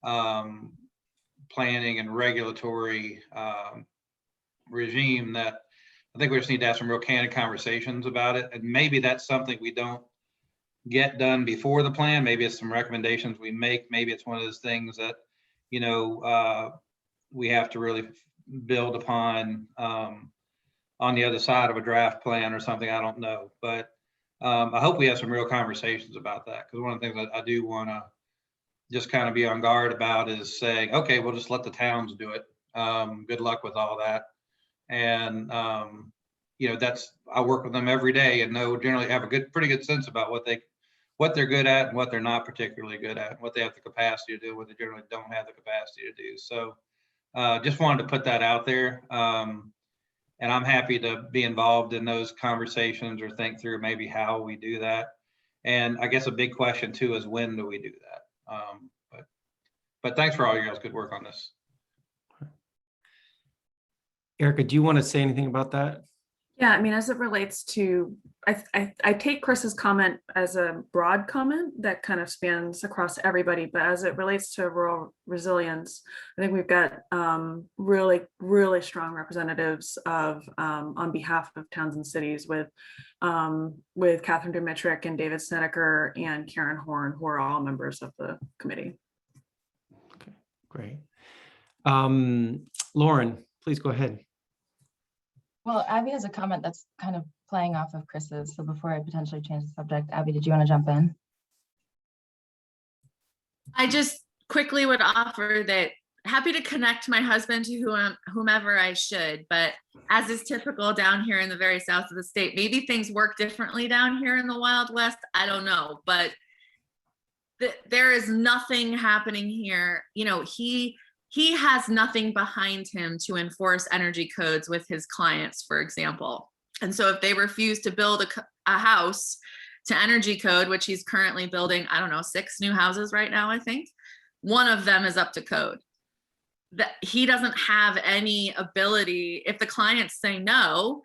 planning and regulatory regime that I think we just need to have some real candid conversations about it. And maybe that's something we don't get done before the plan. Maybe it's some recommendations we make. Maybe it's one of those things that, you know, we have to really build upon on the other side of a draft plan or something. I don't know. But I hope we have some real conversations about that. Because one of the things that I do want to just kind of be on guard about is saying, okay, we'll just let the towns do it. Good luck with all that. And, you know, I work with them every day and know generally have a pretty good sense about what they're good at and what they're not particularly good at, what they have the capacity to do, what they generally don't have the capacity to do. So just wanted to put that out there. And I'm happy to be involved in those conversations or think through maybe how we do that. And I guess a big question too is when do we do that? But thanks for all your guys' good work on this. Erica, do you want to say anything about that? Yeah, I mean, as it relates to, I take Chris's comment as a broad comment that kind of spans across everybody, but as it relates to rural resilience, I think we've got really, really strong representatives of on behalf of towns and cities with Catherine Dimitrick and David Snedeker and Karen Horn, who are all members of the committee. Okay, great. Lauren, please go ahead. Well, Abby has a comment that's kind of playing off of Chris's. So before I potentially change the subject, Abby, did you want to jump in? I just quickly would offer that happy to connect my husband to whomever I should, but as is typical down here in the very south of the state, maybe things work differently down here in the Wild West. I don't know, but there is nothing happening here. You know, he has nothing behind him to enforce energy codes with his clients, for example. And so if they refuse to build a house to energy code, which he's currently building, I don't know, 6 new houses right now, I think, one of them is up to code. That he doesn't have any ability. If the clients say no,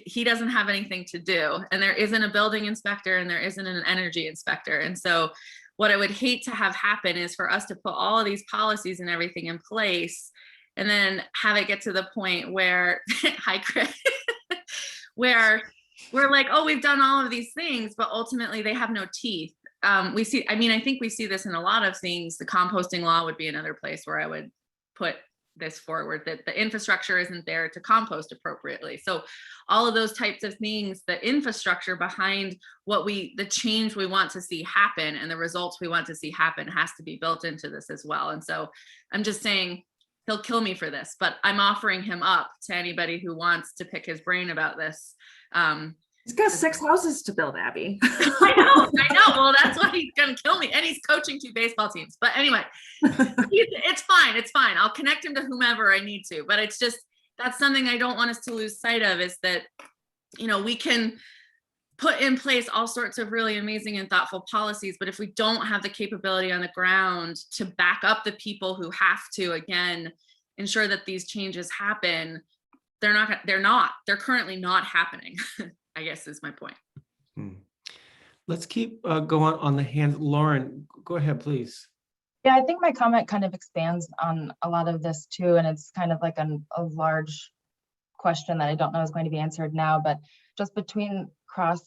he doesn't have anything to do. And there isn't a building inspector and there isn't an energy inspector. And so what I would hate to have happen is for us to put all of these policies and everything in place and then have it get to the point where, hi, Chris, where we're like, oh, we've done all of these things, but ultimately they have no teeth. I think we see this in a lot of things. The composting law would be another place where I would put this forward, that the infrastructure isn't there to compost appropriately. So all of those types of things, the infrastructure behind the change we want to see happen and the results we want to see happen has to be built into this as well. And so I'm just saying he'll kill me for this, but I'm offering him up to anybody who wants to pick his brain about this. He's got 6 houses to build, Abby. I know. Well, that's why he's gonna kill me. And he's coaching 2 baseball teams. But anyway, it's fine. It's fine. I'll connect him to whomever I need to. But it's just, that's something I don't want us to lose sight of, is that, you know, we can put in place all sorts of really amazing and thoughtful policies, but if we don't have the capability on the ground to back up the people who have to, again, ensure that these changes happen, they're currently not happening. I guess is my point. Let's keep going on the hand. Lauren, go ahead, please. Yeah, I think my comment kind of expands on a lot of this too, and it's kind of like a large question that I don't know is going to be answered now, but just between cross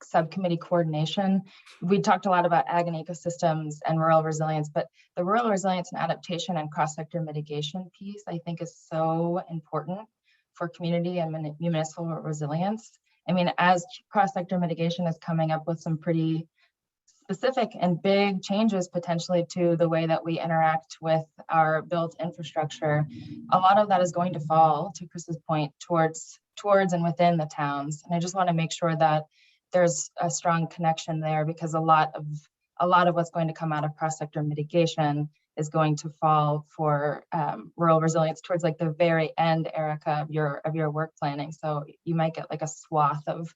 subcommittee coordination, we talked a lot about ag and ecosystems and rural resilience, but the rural resilience and adaptation and cross-sector mitigation piece, I think, is so important for community and municipal resilience. I mean, as cross-sector mitigation is coming up with some pretty specific and big changes potentially to the way that we interact with our built infrastructure, a lot of that is going to fall, to Chris's point, towards and within the towns. And I just want to make sure that there's a strong connection there, because a lot of what's going to come out of cross-sector mitigation is going to fall for rural resilience towards like the very end, Erica, of your work planning. So you might get like a swath of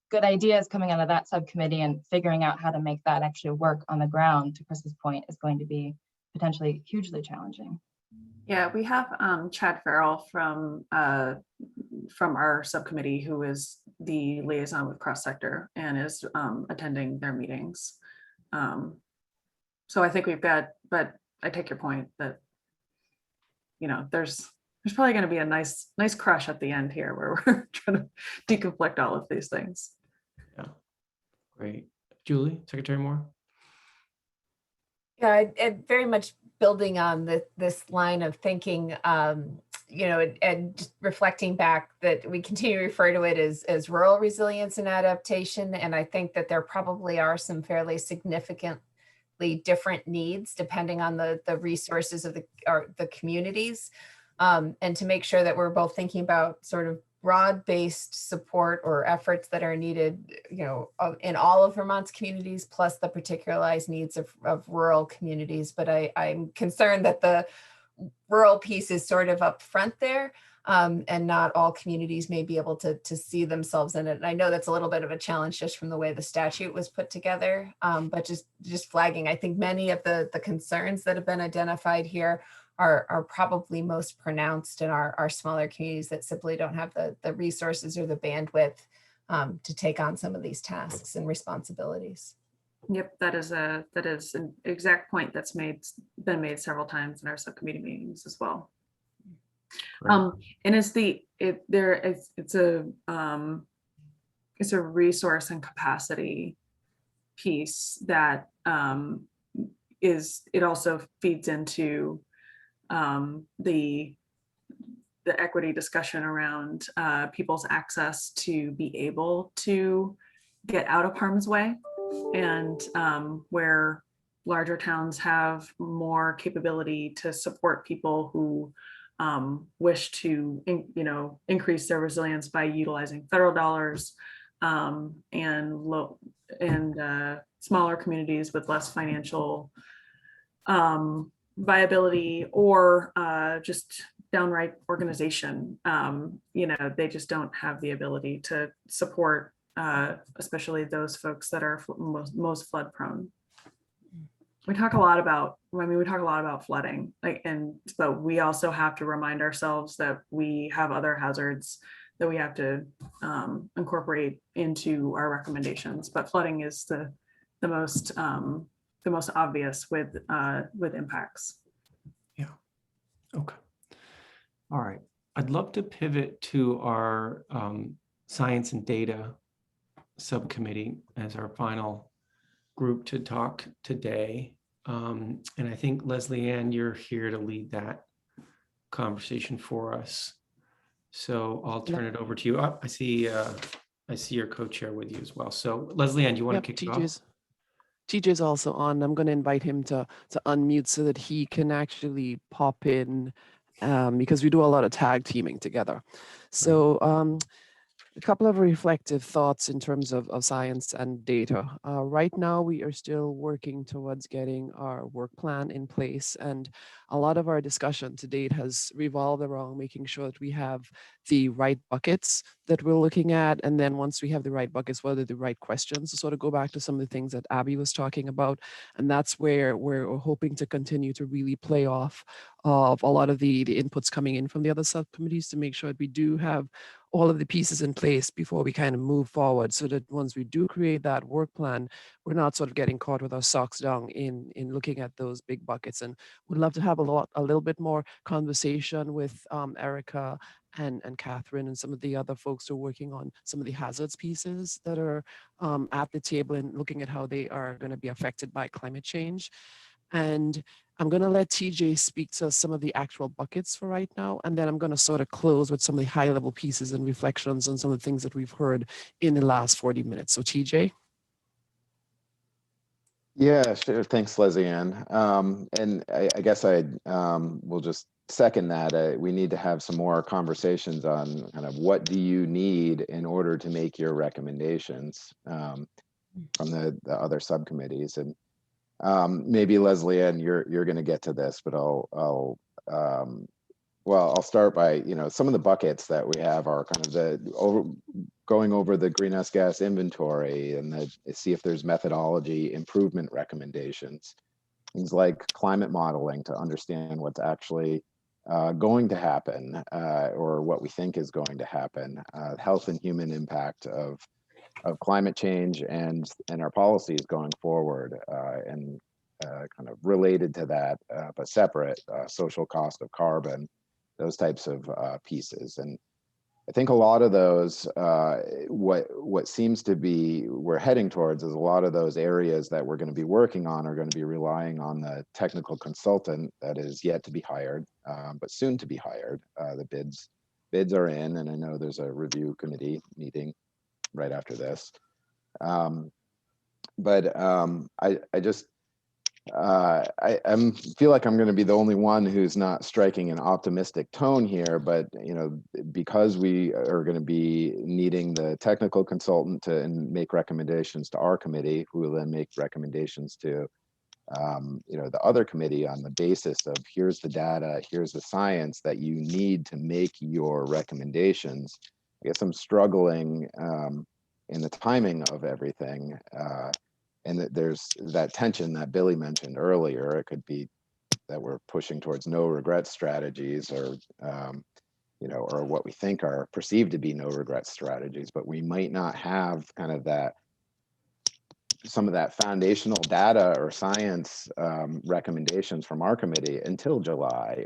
good ideas coming out of that subcommittee, and figuring out how to make that actually work on the ground, to Chris's point, is going to be potentially hugely challenging. Yeah, we have Chad Farrell from our subcommittee, who is the liaison with cross sector and is attending their meetings. So I think we've got, but I take your point that, you know, there's probably going to be a nice crush at the end here where we're trying to deconflict all of these things. Yeah, great. Julie, Secretary Moore? Yeah, and very much building on this line of thinking, you know, and just reflecting back that we continue to refer to it as rural resilience and adaptation. And I think that there probably are some fairly significantly different needs depending on the resources of the communities. And to make sure that we're both thinking about sort of broad-based support or efforts that are needed, you know, in all of Vermont's communities, plus the particularized needs of rural communities. But I'm concerned that the rural piece is sort of up front there, and not all communities may be able to see themselves in it. And I know that's a little bit of a challenge just from the way the statute was put together, but just flagging, I think many of the concerns that have been identified here are probably most pronounced in our smaller communities that simply don't have the resources or the bandwidth to take on some of these tasks and responsibilities. Yep, that is an exact point that's been made several times in our subcommittee meetings as well. Right. And it's a resource and capacity piece that it also feeds into the equity discussion around people's access to be able to get out of harm's way, and where larger towns have more capability to support people who wish to increase their resilience by utilizing federal dollars, and smaller communities with less financial viability, or just downright organization. They just don't have the ability to support especially those folks that are most flood prone. We talk a lot about flooding, but we also have to remind ourselves that we have other hazards that we have to incorporate into our recommendations. But flooding is the most obvious with impacts. Yeah. Okay. All right. I'd love to pivot to our science and data subcommittee as our final group to talk today. And I think Leslie Ann, you're here to lead that conversation for us. So I'll turn it over to you. I see your co-chair with you as well. So Leslie Ann, do you want to kick it off? TJ's also on. I'm going to invite him to unmute so that he can actually pop in, because we do a lot of tag teaming together. So a couple of reflective thoughts in terms of science and data. Right now, we are still working towards getting our work plan in place. And a lot of our discussion to date has revolved around making sure that we have the right buckets that we're looking at. And then once we have the right buckets, what are the right questions? To sort of go back to some of the things that Abby was talking about. And that's where we're hoping to continue to really play off of a lot of the inputs coming in from the other subcommittees to make sure that we do have all of the pieces in place before we kind of move forward, so that once we do create that work plan, we're not sort of getting caught with our socks down in looking at those big buckets. And we'd love to have a little bit more conversation with Erica and Catherine and some of the other folks who are working on some of the hazards pieces that are at the table and looking at how they are going to be affected by climate change. And I'm going to let TJ speak to some of the actual buckets for right now. And then I'm going to sort of close with some of the high level pieces and reflections on some of the things that we've heard in the last 40 minutes. So TJ. Yeah, sure. Thanks, Leslie Ann. And I guess I will just second that. We need to have some more conversations on kind of what do you need in order to make your recommendations from the other subcommittees. And maybe Leslie Ann, you're going to get to this, but well, I'll start by, some of the buckets that we have are kind of going over the greenhouse gas inventory and see if there's methodology improvement recommendations. Things like climate modeling to understand what's actually going to happen or what we think is going to happen, health and human impact of climate change and our policies going forward, and kind of related to that, but separate, social cost of carbon, those types of pieces. And I think a lot of those, what seems to be we're heading towards is a lot of those areas that we're going to be working on are going to be relying on the technical consultant that is yet to be hired, but soon to be hired. The bids are in, and I know there's a review committee meeting right after this. I just I feel like I'm going to be the only one who's not striking an optimistic tone here, but because we are going to be needing the technical consultant to make recommendations to our committee, who will then make recommendations to the other committee on the basis of here's the data, here's the science that you need to make your recommendations. I guess I'm struggling in the timing of everything. And that there's that tension that Billy mentioned earlier. It could be that we're pushing towards no regret strategies, or or what we think are perceived to be no regret strategies, but we might not have kind of some of that foundational data or science recommendations from our committee until July,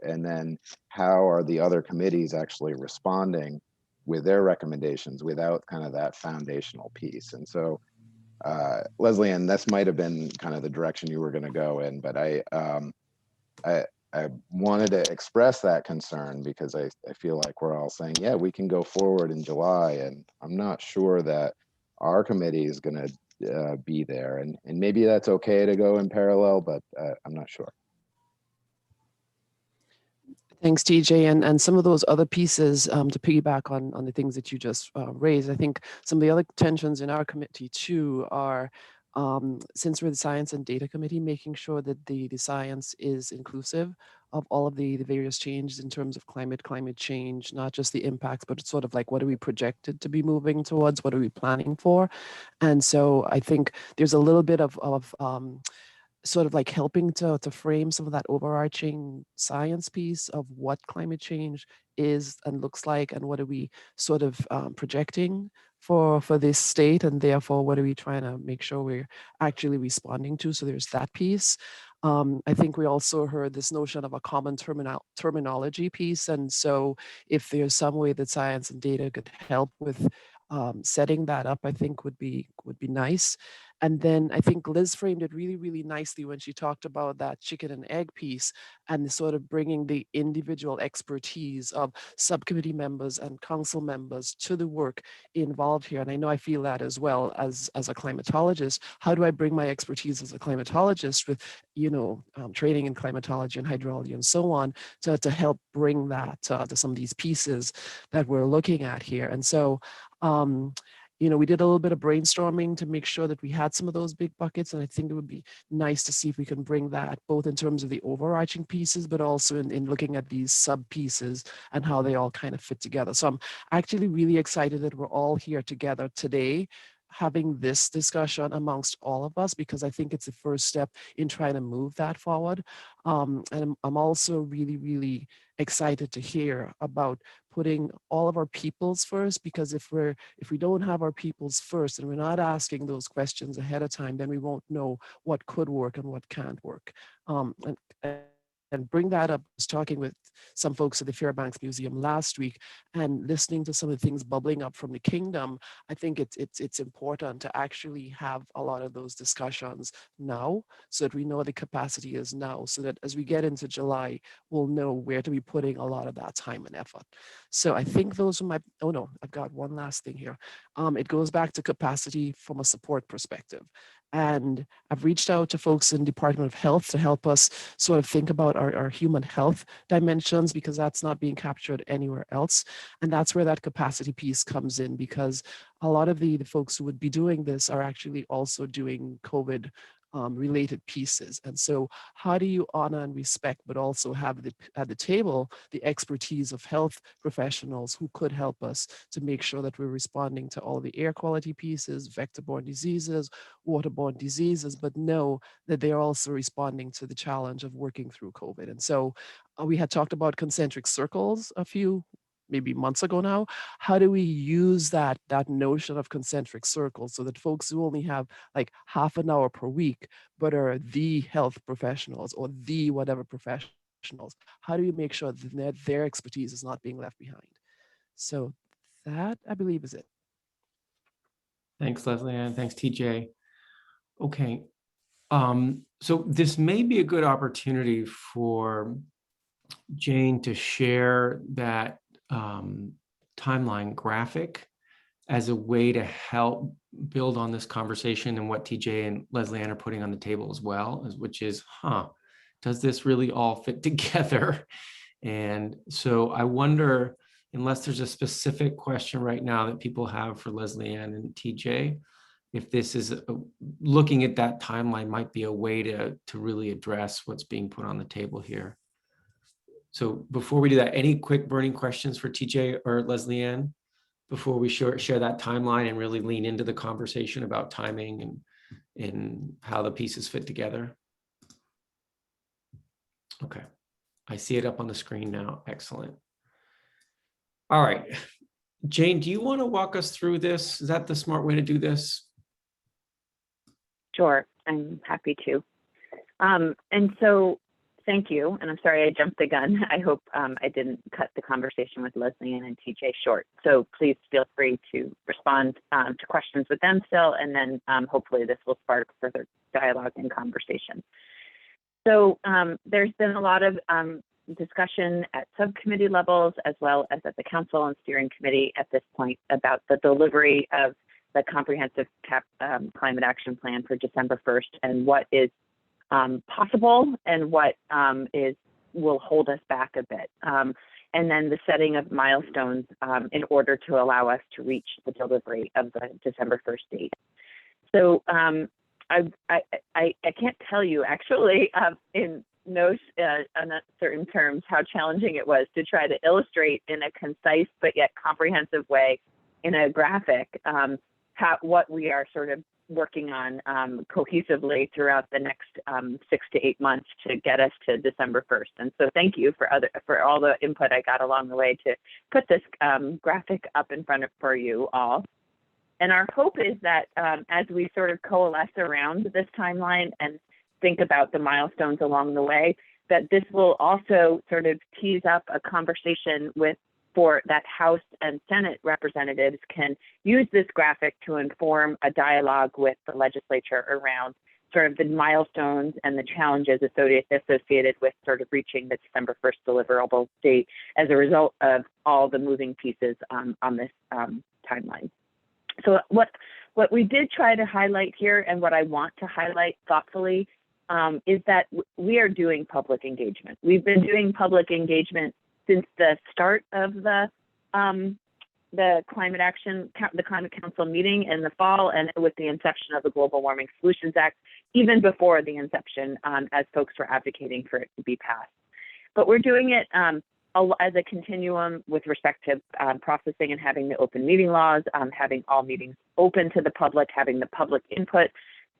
and then how are the other committees actually responding with their recommendations without kind of that foundational piece. And so Leslie Ann, this might have been kind of the direction you were going to go in, but I wanted to express that concern because I feel like we're all saying, yeah, we can go forward in July, and I'm not sure that our committee is going to be there, and maybe that's okay to go in parallel, but I'm not sure. Thanks, TJ. And some of those other pieces to piggyback on the things that you just raised, I think some of the other tensions in our committee too are, since we're the Science and Data Committee, making sure that the science is inclusive of all of the various changes in terms of climate change, not just the impacts, but it's sort of like, what are we projected to be moving towards? What are we planning for? And so I think there's a little bit of sort of like helping to frame some of that overarching science piece of what climate change is and looks like, and what are we sort of projecting for this state, and therefore what are we trying to make sure we're actually responding to. So there's that piece. I think we also heard this notion of a common terminology piece, and so if there's some way that science and data could help with setting that up, I think would be nice. And then I think Liz framed it really, really nicely when she talked about that chicken and egg piece and sort of bringing the individual expertise of subcommittee members and council members to the work involved here. And I know I feel that as well as a climatologist. How do I bring my expertise as a climatologist with, training in climatology and hydrology and so on to help bring that to some of these pieces that we're looking at here. And so, we did a little bit of brainstorming to make sure that we had some of those big buckets. And I think it would be nice to see if we can bring that both in terms of the overarching pieces, but also in looking at these sub pieces and how they all kind of fit together. So I'm actually really excited that we're all here together today, having this discussion amongst all of us, because I think it's the first step in trying to move that forward. And I'm also really, really excited to hear about putting all of our peoples first, because if we don't have our peoples first and we're not asking those questions ahead of time, then we won't know what could work and what can't work. And bring that up. I was talking with some folks at the Fairbanks Museum last week and listening to some of the things bubbling up from the kingdom. I think it's important to actually have a lot of those discussions now, so that we know the capacity is now, so that as we get into July, we'll know where to be putting a lot of that time and effort. So I think those are I've got one last thing here. It goes back to capacity from a support perspective. And I've reached out to folks in Department of Health to help us sort of think about our human health dimensions, because that's not being captured anywhere else. And that's where that capacity piece comes in, because a lot of the folks who would be doing this are actually also doing COVID related pieces. And so how do you honor and respect, but also have at the table the expertise of health professionals who could help us to make sure that we're responding to all the air quality pieces, vector-borne diseases, waterborne diseases, but know that they're also responding to the challenge of working through COVID. And so we had talked about concentric circles a few maybe months ago now. How do we use that notion of concentric circles so that folks who only have like half an hour per week, but are the health professionals or the whatever professionals, how do we make sure that their expertise is not being left behind? So that, I believe, is it. Thanks, Leslie Ann. Thanks, TJ. Okay. So this may be a good opportunity for Jane to share that timeline graphic as a way to help build on this conversation and what TJ and Leslie Ann are putting on the table as well, which is, does this really all fit together? And so I wonder, unless there's a specific question right now that people have for Leslie Ann and TJ, if this is looking at that timeline might be a way to really address what's being put on the table here. So before we do that, any quick burning questions for TJ or Leslie Ann before we share that timeline and really lean into the conversation about timing and how the pieces fit together? Okay, I see it up on the screen now. Excellent. All right, Jane, do you want to walk us through this? Is that the smart way to do this? Sure, I'm happy to. And so thank you. And I'm sorry I jumped the gun. I hope I didn't cut the conversation with Leslie Ann and TJ short. So please feel free to respond to questions with them still. And then hopefully this will spark further dialogue and conversation. So there's been a lot of discussion at subcommittee levels as well as at the council and steering committee at this point about the delivery of the comprehensive climate action plan for December 1st and what is possible and what will hold us back a bit. And then the setting of milestones in order to allow us to reach the delivery of the December 1st date. So I can't tell you actually in no uncertain terms how challenging it was to try to illustrate in a concise but yet comprehensive way in a graphic what we are sort of working on cohesively throughout the next 6 to 8 months to get us to December 1st. And so thank you for all the input I got along the way to put this graphic up in front of for you all. And our hope is that as we sort of coalesce around this timeline and think about the milestones along the way, that this will also sort of tease up a conversation for that House and Senate representatives can use this graphic to inform a dialogue with the legislature around sort of the milestones and the challenges associated with sort of reaching the December 1st deliverable date as a result of all the moving pieces on this timeline. So what we did try to highlight here, and what I want to highlight thoughtfully, is that we are doing public engagement. We've been doing public engagement since the start of the Climate Council meeting in the fall, and with the inception of the Global Warming Solutions Act, even before the inception, as folks were advocating for it to be passed. But we're doing it as a continuum with respect to processing and having the open meeting laws, having all meetings open to the public, having the public input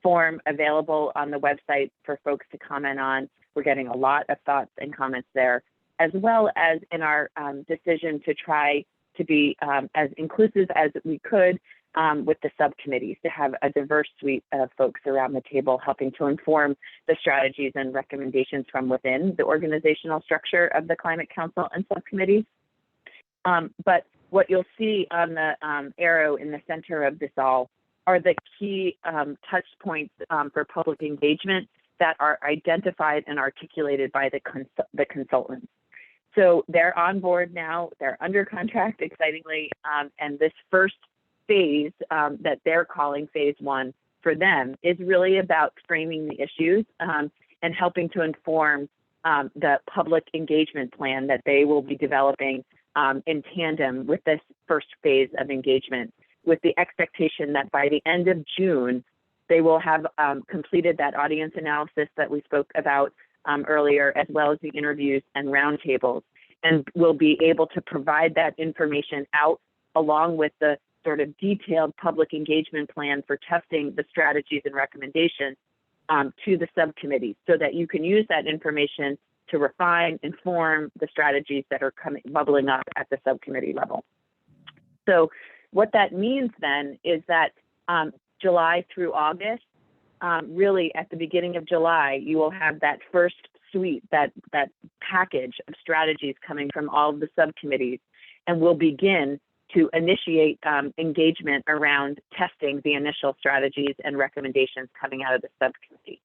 form available on the website for folks to comment on. We're getting a lot of thoughts and comments there, as well as in our decision to try to be as inclusive as we could with the subcommittees, to have a diverse suite of folks around the table helping to inform the strategies and recommendations from within the organizational structure of the Climate Council and subcommittees. But what you'll see on the arrow in the center of this all are the key touch points for public engagement that are identified and articulated by the consultants. So they're on board now, they're under contract, excitingly, and this first phase that they're calling phase 1 for them is really about framing the issues and helping to inform the public engagement plan that they will be developing in tandem with this first phase of engagement, with the expectation that by the end of June, they will have completed that audience analysis that we spoke about earlier, as well as the interviews and roundtables, and will be able to provide that information out along with the sort of detailed public engagement plan for testing the strategies and recommendations to the subcommittee, so that you can use that information to refine, inform the strategies that are bubbling up at the subcommittee level. So what that means then is that July through August, really at the beginning of July, you will have that first suite, that package of strategies coming from all of the subcommittees, and we'll begin to initiate engagement around testing the initial strategies and recommendations coming out of the subcommittees,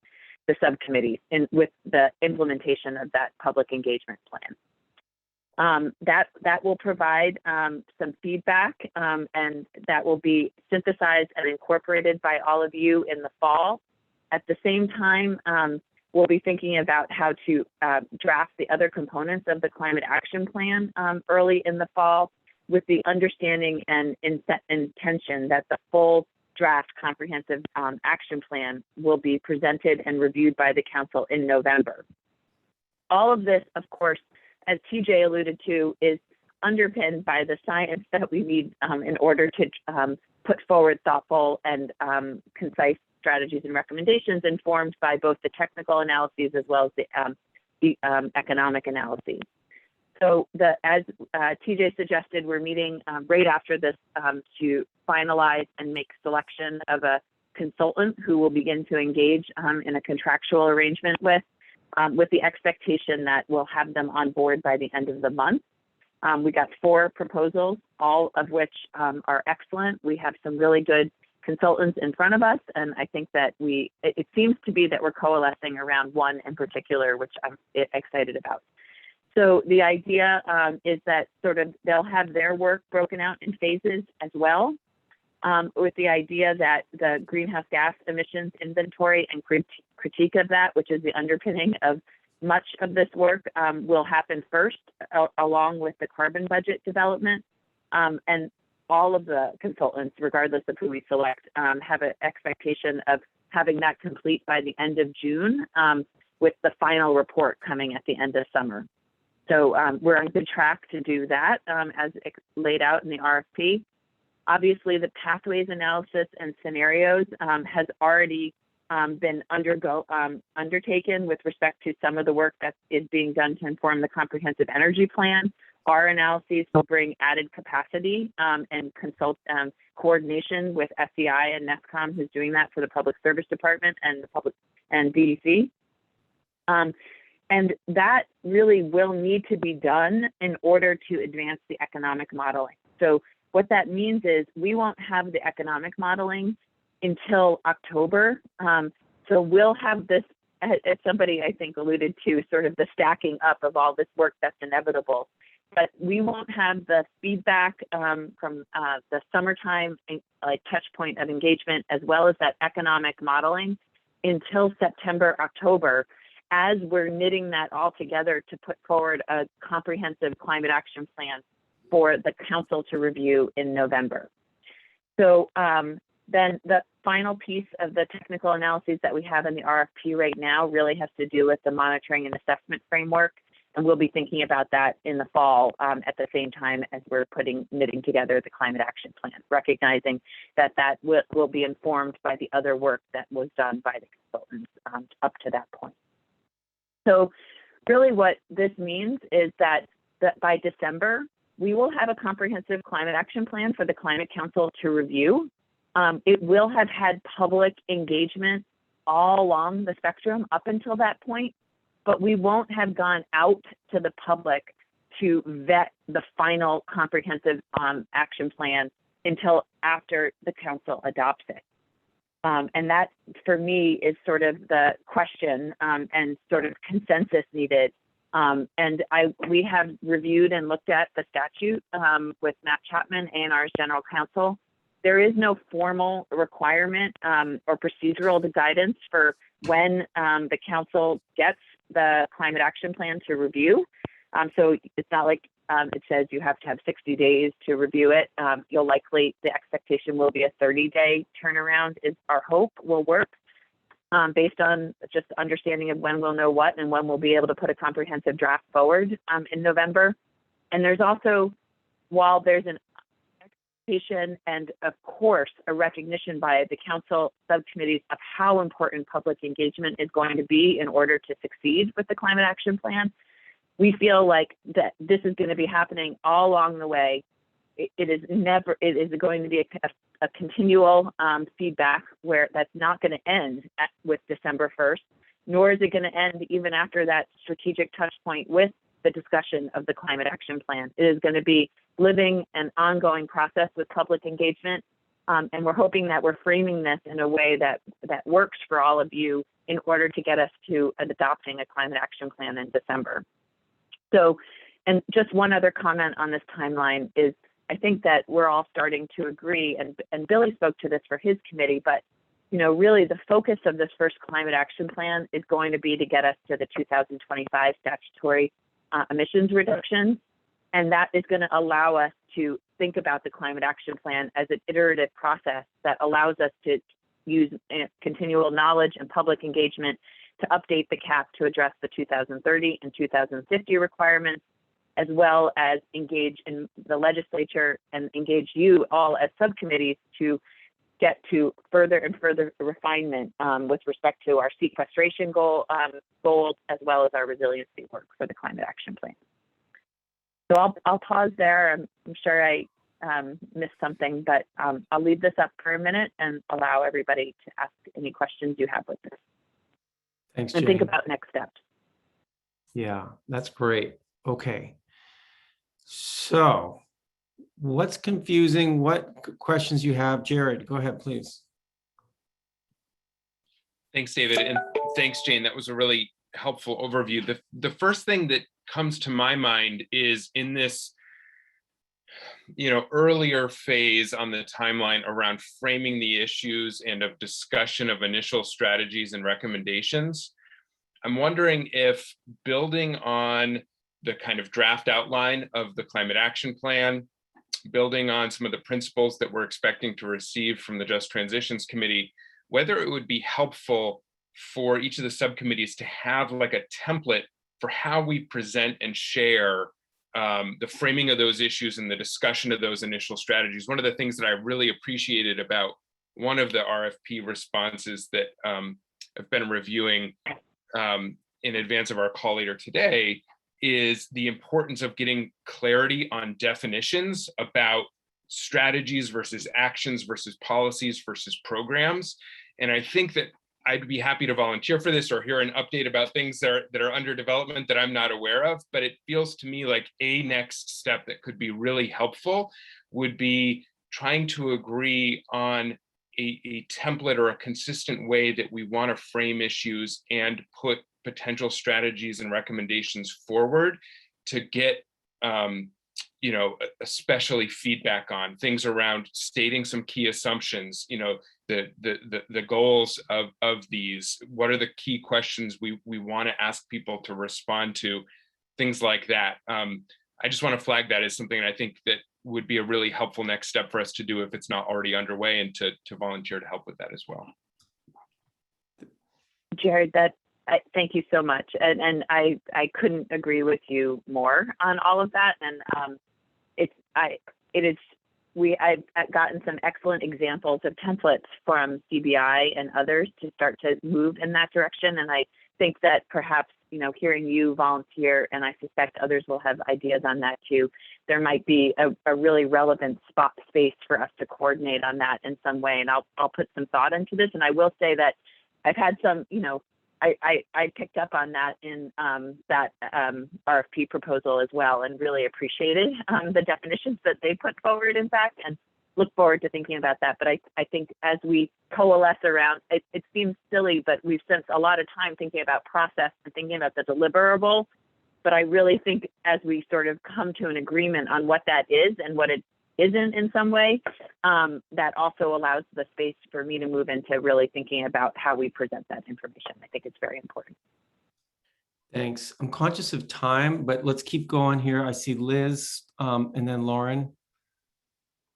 with the implementation of that public engagement plan. That will provide some feedback, and that will be synthesized and incorporated by all of you in the fall. At the same time, we'll be thinking about how to draft the other components of the climate action plan early in the fall, with the understanding and intention that the full draft comprehensive action plan will be presented and reviewed by the council in November. All of this, of course, as TJ alluded to, is underpinned by the science that we need in order to put forward thoughtful and concise strategies and recommendations, informed by both the technical analyses as well as the economic analyses. So as TJ suggested, we're meeting right after this to finalize and make selection of a consultant who will begin to engage in a contractual arrangement with the expectation that we'll have them on board by the end of the month. We got 4 proposals, all of which are excellent. We have some really good consultants in front of us, and I think that it seems to be that we're coalescing around one in particular, which I'm excited about. So the idea is that sort of they'll have their work broken out in phases as well, with the idea that the greenhouse gas emissions inventory and critique of that, which is the underpinning of much of this work, will happen first, along with the carbon budget development. And all of the consultants, regardless of who we select, have an expectation of having that complete by the end of June, with the final report coming at the end of summer. So we're on good track to do that as laid out in the RFP. Obviously, the pathways analysis and scenarios has already been undertaken with respect to some of the work that is being done to inform the comprehensive energy plan. Our analyses will bring added capacity and coordination with SEI and NESCOM, who's doing that for the Public Service Department and DEC. And that really will need to be done in order to advance the economic modeling. So what that means is we won't have the economic modeling until October. So we'll have this, as somebody I think alluded to, sort of the stacking up of all this work that's inevitable. But we won't have the feedback from the summertime touch point of engagement, as well as that economic modeling, until September, October, as we're knitting that all together to put forward a comprehensive climate action plan for the council to review in November. So then the final piece of the technical analyses that we have in the RFP right now really has to do with the monitoring and assessment framework. And we'll be thinking about that in the fall at the same time as we're knitting together the climate action plan, recognizing that that will be informed by the other work that was done by the consultants up to that point. So really what this means is that by December, we will have a comprehensive climate action plan for the Climate Council to review. It will have had public engagement all along the spectrum up until that point, but we won't have gone out to the public to vet the final comprehensive action plan until after the council adopts it. And that, for me, is sort of the question and sort of consensus needed. And we have reviewed and looked at the statute with Matt Chapman, A&R's general counsel. there is no formal requirement or procedural guidance for when the council gets the climate action plan to review. So it's not like it says you have to have 60 days to review it. You'll likely, the expectation will be a 30-day turnaround is our hope will work based on just understanding of when we'll know what and when we'll be able to put a comprehensive draft forward in November. And there's also, while there's an expectation and of course a recognition by the council subcommittees of how important public engagement is going to be in order to succeed with the climate action plan, we feel like that this is going to be happening all along the way. It is going to be a continual feedback where that's not going to end with December 1st, nor is it going to end even after that strategic touch point with the discussion of the climate action plan. It is going to be living and ongoing process with public engagement. And we're hoping that we're framing this in a way that works for all of you in order to get us to adopting a climate action plan in December. So, and just one other comment on this timeline is I think that we're all starting to agree, and Billy spoke to this for his committee, but you know, really the focus of this first climate action plan is going to be to get us to the 2025 statutory emissions reductions. And that is going to allow us to think about the climate action plan as an iterative process that allows us to use continual knowledge and public engagement to update the cap to address the 2030 and 2050 requirements, as well as engage in the legislature and engage you all as subcommittees to get to further and further refinement with respect to our sequestration goals, as well as our resiliency work for the climate action plan. So I'll pause there. I'm sure I missed something, but I'll leave this up for a minute and allow everybody to ask any questions you have with this. Thanks, and Jane. think about next steps. Yeah, that's great. Okay. So what's confusing? What questions you have? Jared, go ahead, please. Thanks, David. And thanks, Jane. That was a really helpful overview. The first thing that comes to my mind is in this, earlier phase on the timeline around framing the issues and of discussion of initial strategies and recommendations. I'm wondering if building on the kind of draft outline of the climate action plan, building on some of the principles that we're expecting to receive from the Just Transitions Committee, whether it would be helpful for each of the subcommittees to have like a template for how we present and share the framing of those issues and the discussion of those initial strategies. One of the things that I really appreciated about one of the RFP responses that I've been reviewing in advance of our call later today is the importance of getting clarity on definitions about strategies versus actions versus policies versus programs. And I think that I'd be happy to volunteer for this or hear an update about things that are under development that I'm not aware of, but it feels to me like a next step that could be really helpful would be trying to agree on a template or a consistent way that we want to frame issues and put potential strategies and recommendations forward to get especially feedback on things around stating some key assumptions, the goals of these, what are the key questions we want to ask people to respond to, things like that. I just want to flag that as something I think that would be a really helpful next step for us to do if it's not already underway, and to volunteer to help with that as well. Jared, thank you so much. And I couldn't agree with you more on all of that. And I've gotten some excellent examples of templates from CBI and others to start to move in that direction. And I think that perhaps, hearing you volunteer, and I suspect others will have ideas on that too, there might be a really relevant space for us to coordinate on that in some way. And I'll put some thought into this. And I will say that I've had some, I picked up on that in that RFP proposal as well, and really appreciated the definitions that they put forward, in fact, and look forward to thinking about that. But I think as we coalesce around, it seems silly, but we've spent a lot of time thinking about process and thinking about the deliverable. But I really think as we sort of come to an agreement on what that is and what it isn't in some way, that also allows the space for me to move into really thinking about how we present that information. I think it's very important. Thanks. I'm conscious of time, but let's keep going here. I see Liz and then Lauren.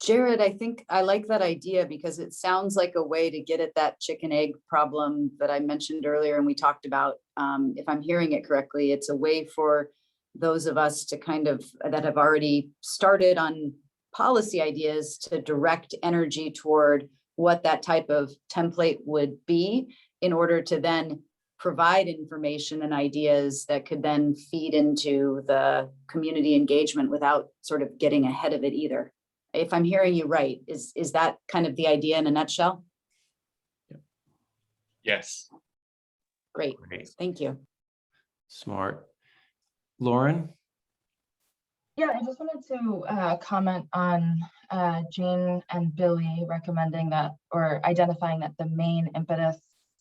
Jared, I think I like that idea because it sounds like a way to get at that chicken egg problem that I mentioned earlier and we talked about. If I'm hearing it correctly, it's a way for those of us to kind of that have already started on policy ideas to direct energy toward what that type of template would be in order to then provide information and ideas that could then feed into the community engagement without sort of getting ahead of it either. If I'm hearing you right, is that kind of the idea in a nutshell? Yes. Great. Thank you. Smart. Lauren? Yeah, I just wanted to comment on Jane and Billy recommending that or identifying that the main impetus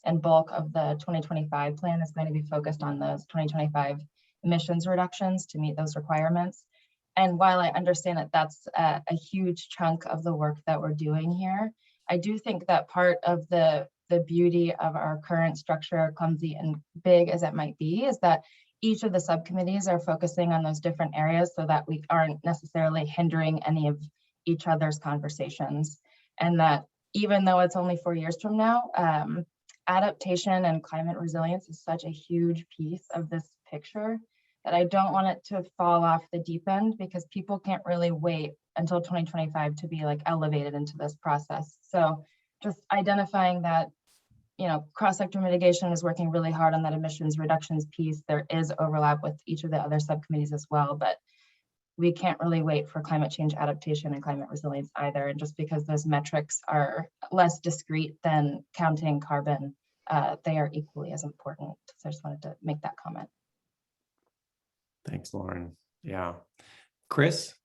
and bulk of the 2025 plan is going to be focused on those 2025 emissions reductions to meet those requirements. And while I understand that that's a huge chunk of the work that we're doing here, I do think that part of the beauty of our current structure, clumsy and big as it might be, is that each of the subcommittees are focusing on those different areas so that we aren't necessarily hindering any of each other's conversations. And that even though it's only 4 years from now, adaptation and climate resilience is such a huge piece of this picture that I don't want it to fall off the deep end because people can't really wait until 2025 to be like elevated into this process. So just identifying that, you know, cross-sector mitigation is working really hard on that emissions reductions piece. There is overlap with each of the other subcommittees as well, but we can't really wait for climate change adaptation and climate resilience either. And just because those metrics are less discrete than counting carbon, they are equally as important. So I just wanted to make that comment. Thanks, Lauren. Yeah. Chris?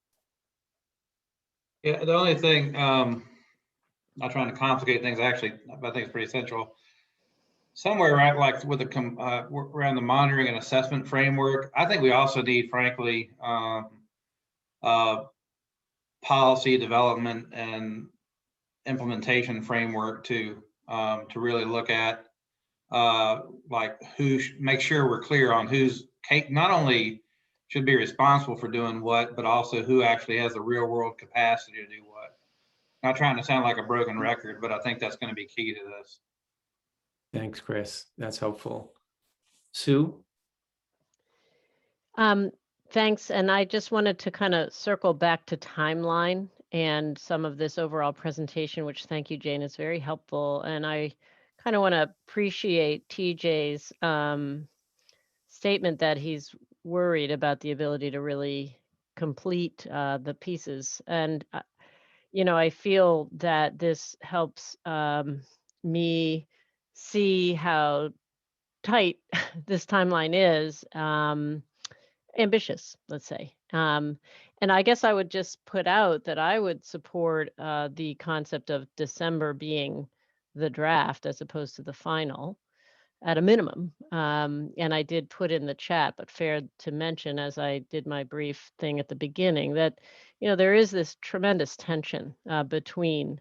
Yeah, the only thing, not trying to complicate things, actually, I think it's pretty central. Somewhere right like with the around the monitoring and assessment framework, I think we also need, frankly, policy development and implementation framework to really look at, like make sure we're clear on who's not only should be responsible for doing what, but also who actually has the real world capacity to do what. Not trying to sound like a broken record, but I think that's going to be key to this. Thanks, Chris. That's helpful. Sue? Thanks. And I just wanted to kind of circle back to timeline and some of this overall presentation, which thank you, Jane, is very helpful. And I kind of want to appreciate TJ's statement that he's worried about the ability to really complete the pieces. And, you know, I feel that this helps me see how tight this timeline is, ambitious, let's say. And I guess I would just put out that I would support the concept of December being the draft as opposed to the final at a minimum. And I did put in the chat, but fair to mention, as I did my brief thing at the beginning, that, you know, there is this tremendous tension between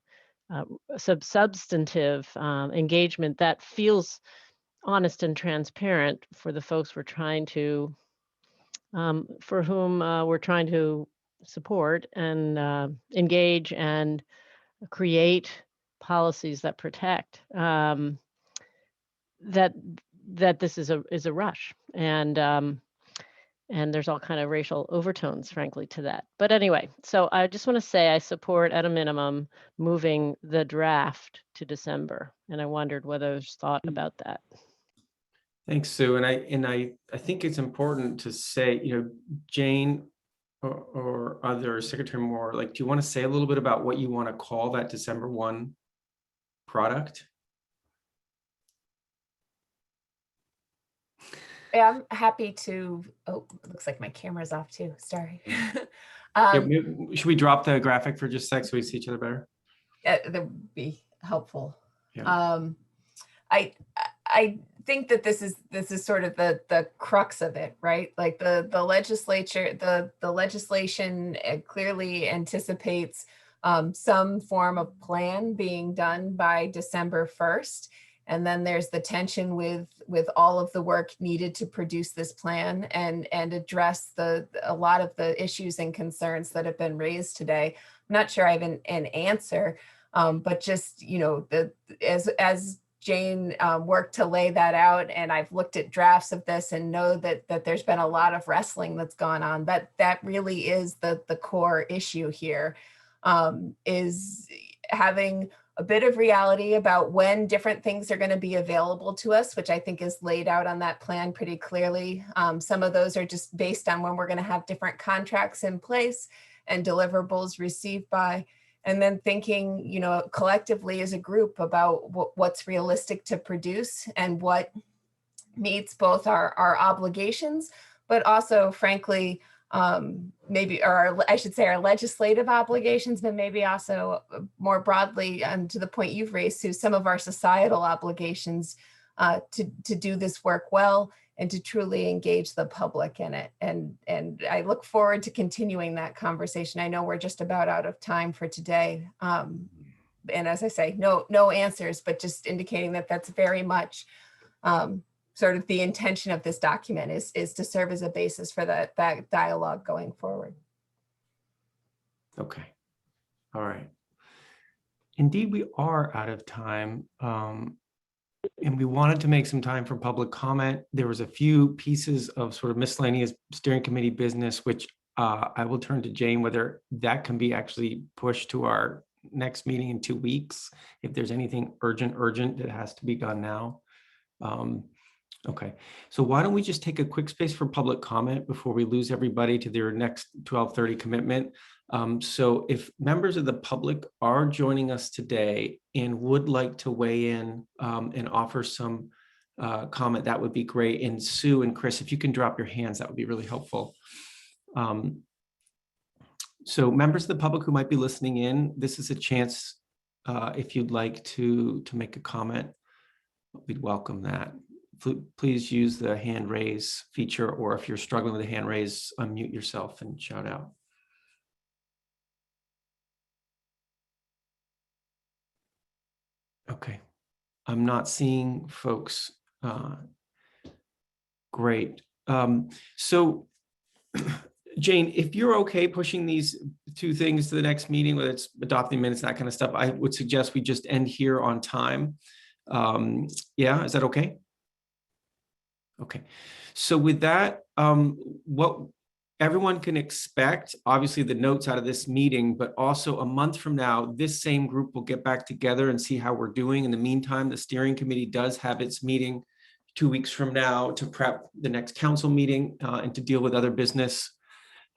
substantive engagement that feels honest and transparent for the folks we're trying to, for whom we're trying to support and engage and create policies that protect. That this is a rush, and there's all kind of racial overtones, frankly, to that. But anyway, so I just want to say I support at a minimum moving the draft to December, and I wondered whether there's thought about that. Thanks, Sue. And I think it's important to say, you know, Jane or other Secretary Moore, like, do you want to say a little bit about what you want to call that December 1 product? Yeah, I'm happy to. Oh, it looks like my camera's off too. Sorry. Should we drop the graphic for just a sec so we see each other better? Yeah, that would be helpful. Yeah. I think that this is sort of the crux of it, right? Like the legislature, the legislation clearly anticipates some form of plan being done by December 1st. And then there's the tension with all of the work needed to produce this plan and address a lot of the issues and concerns that have been raised today. I'm not sure I have an answer, but just, you know, as Jane worked to lay that out, and I've looked at drafts of this and know that there's been a lot of wrestling that's gone on. That really is the core issue here, is having a bit of reality about when different things are going to be available to us, which I think is laid out on that plan pretty clearly. Some of those are just based on when we're going to have different contracts in place and deliverables received by, and then thinking, you know, collectively as a group about what's realistic to produce and what meets both our obligations, but also, frankly, maybe, or I should say our legislative obligations, but maybe also more broadly, to the point you've raised, Sue, some of our societal obligations to do this work well and to truly engage the public in it. And I look forward to continuing that conversation. I know we're just about out of time for today. And as I say, no answers, but just indicating that that's very much sort of the intention of this document is to serve as a basis for that dialogue going forward. Okay. All right. Indeed, we are out of time. And we wanted to make some time for public comment. There was a few pieces of sort of miscellaneous steering committee business, which I will turn to Jane, whether that can be actually pushed to our next meeting in 2 weeks, if there's anything urgent that has to be done now. Okay, so why don't we just take a quick space for public comment before we lose everybody to their next 12:30 commitment. So if members of the public are joining us today and would like to weigh in and offer some comment, that would be great. And Sue and Chris, if you can drop your hands, that would be really helpful. So members of the public who might be listening in, this is a chance if you'd like to make a comment, we'd welcome that. Please use the hand raise feature, or if you're struggling with the hand raise, unmute yourself and shout out. Okay, I'm not seeing folks. Great. So Jane, if you're okay pushing these two things to the next meeting, whether it's adopting minutes, that kind of stuff, I would suggest we just end here on time. Yeah, is that okay? Okay, so with that, what everyone can expect, obviously the notes out of this meeting, but also a month from now, this same group will get back together and see how we're doing. In the meantime, the steering committee does have its meeting 2 weeks from now to prep the next council meeting and to deal with other business.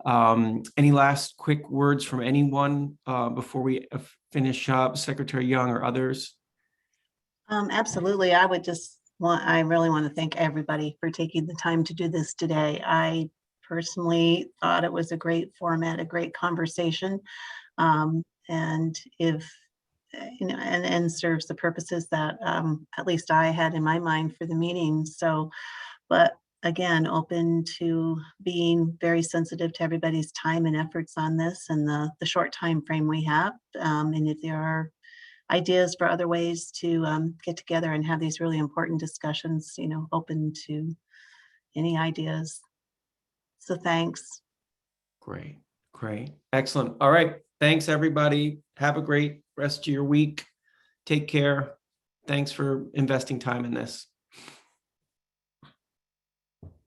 Any last quick words from anyone before we finish up, Secretary Young or others? Absolutely. I really want to thank everybody for taking the time to do this today. I personally thought it was a great format, a great conversation, and if you know, and serves the purposes that at least I had in my mind for the meeting. So, but again, open to being very sensitive to everybody's time and efforts on this and the short time frame we have. And if there are ideas for other ways to get together and have these really important discussions, you know, open to any ideas. So thanks. Great, great, excellent. All right, thanks everybody. Have a great rest of your week. Take care. Thanks for investing time in this.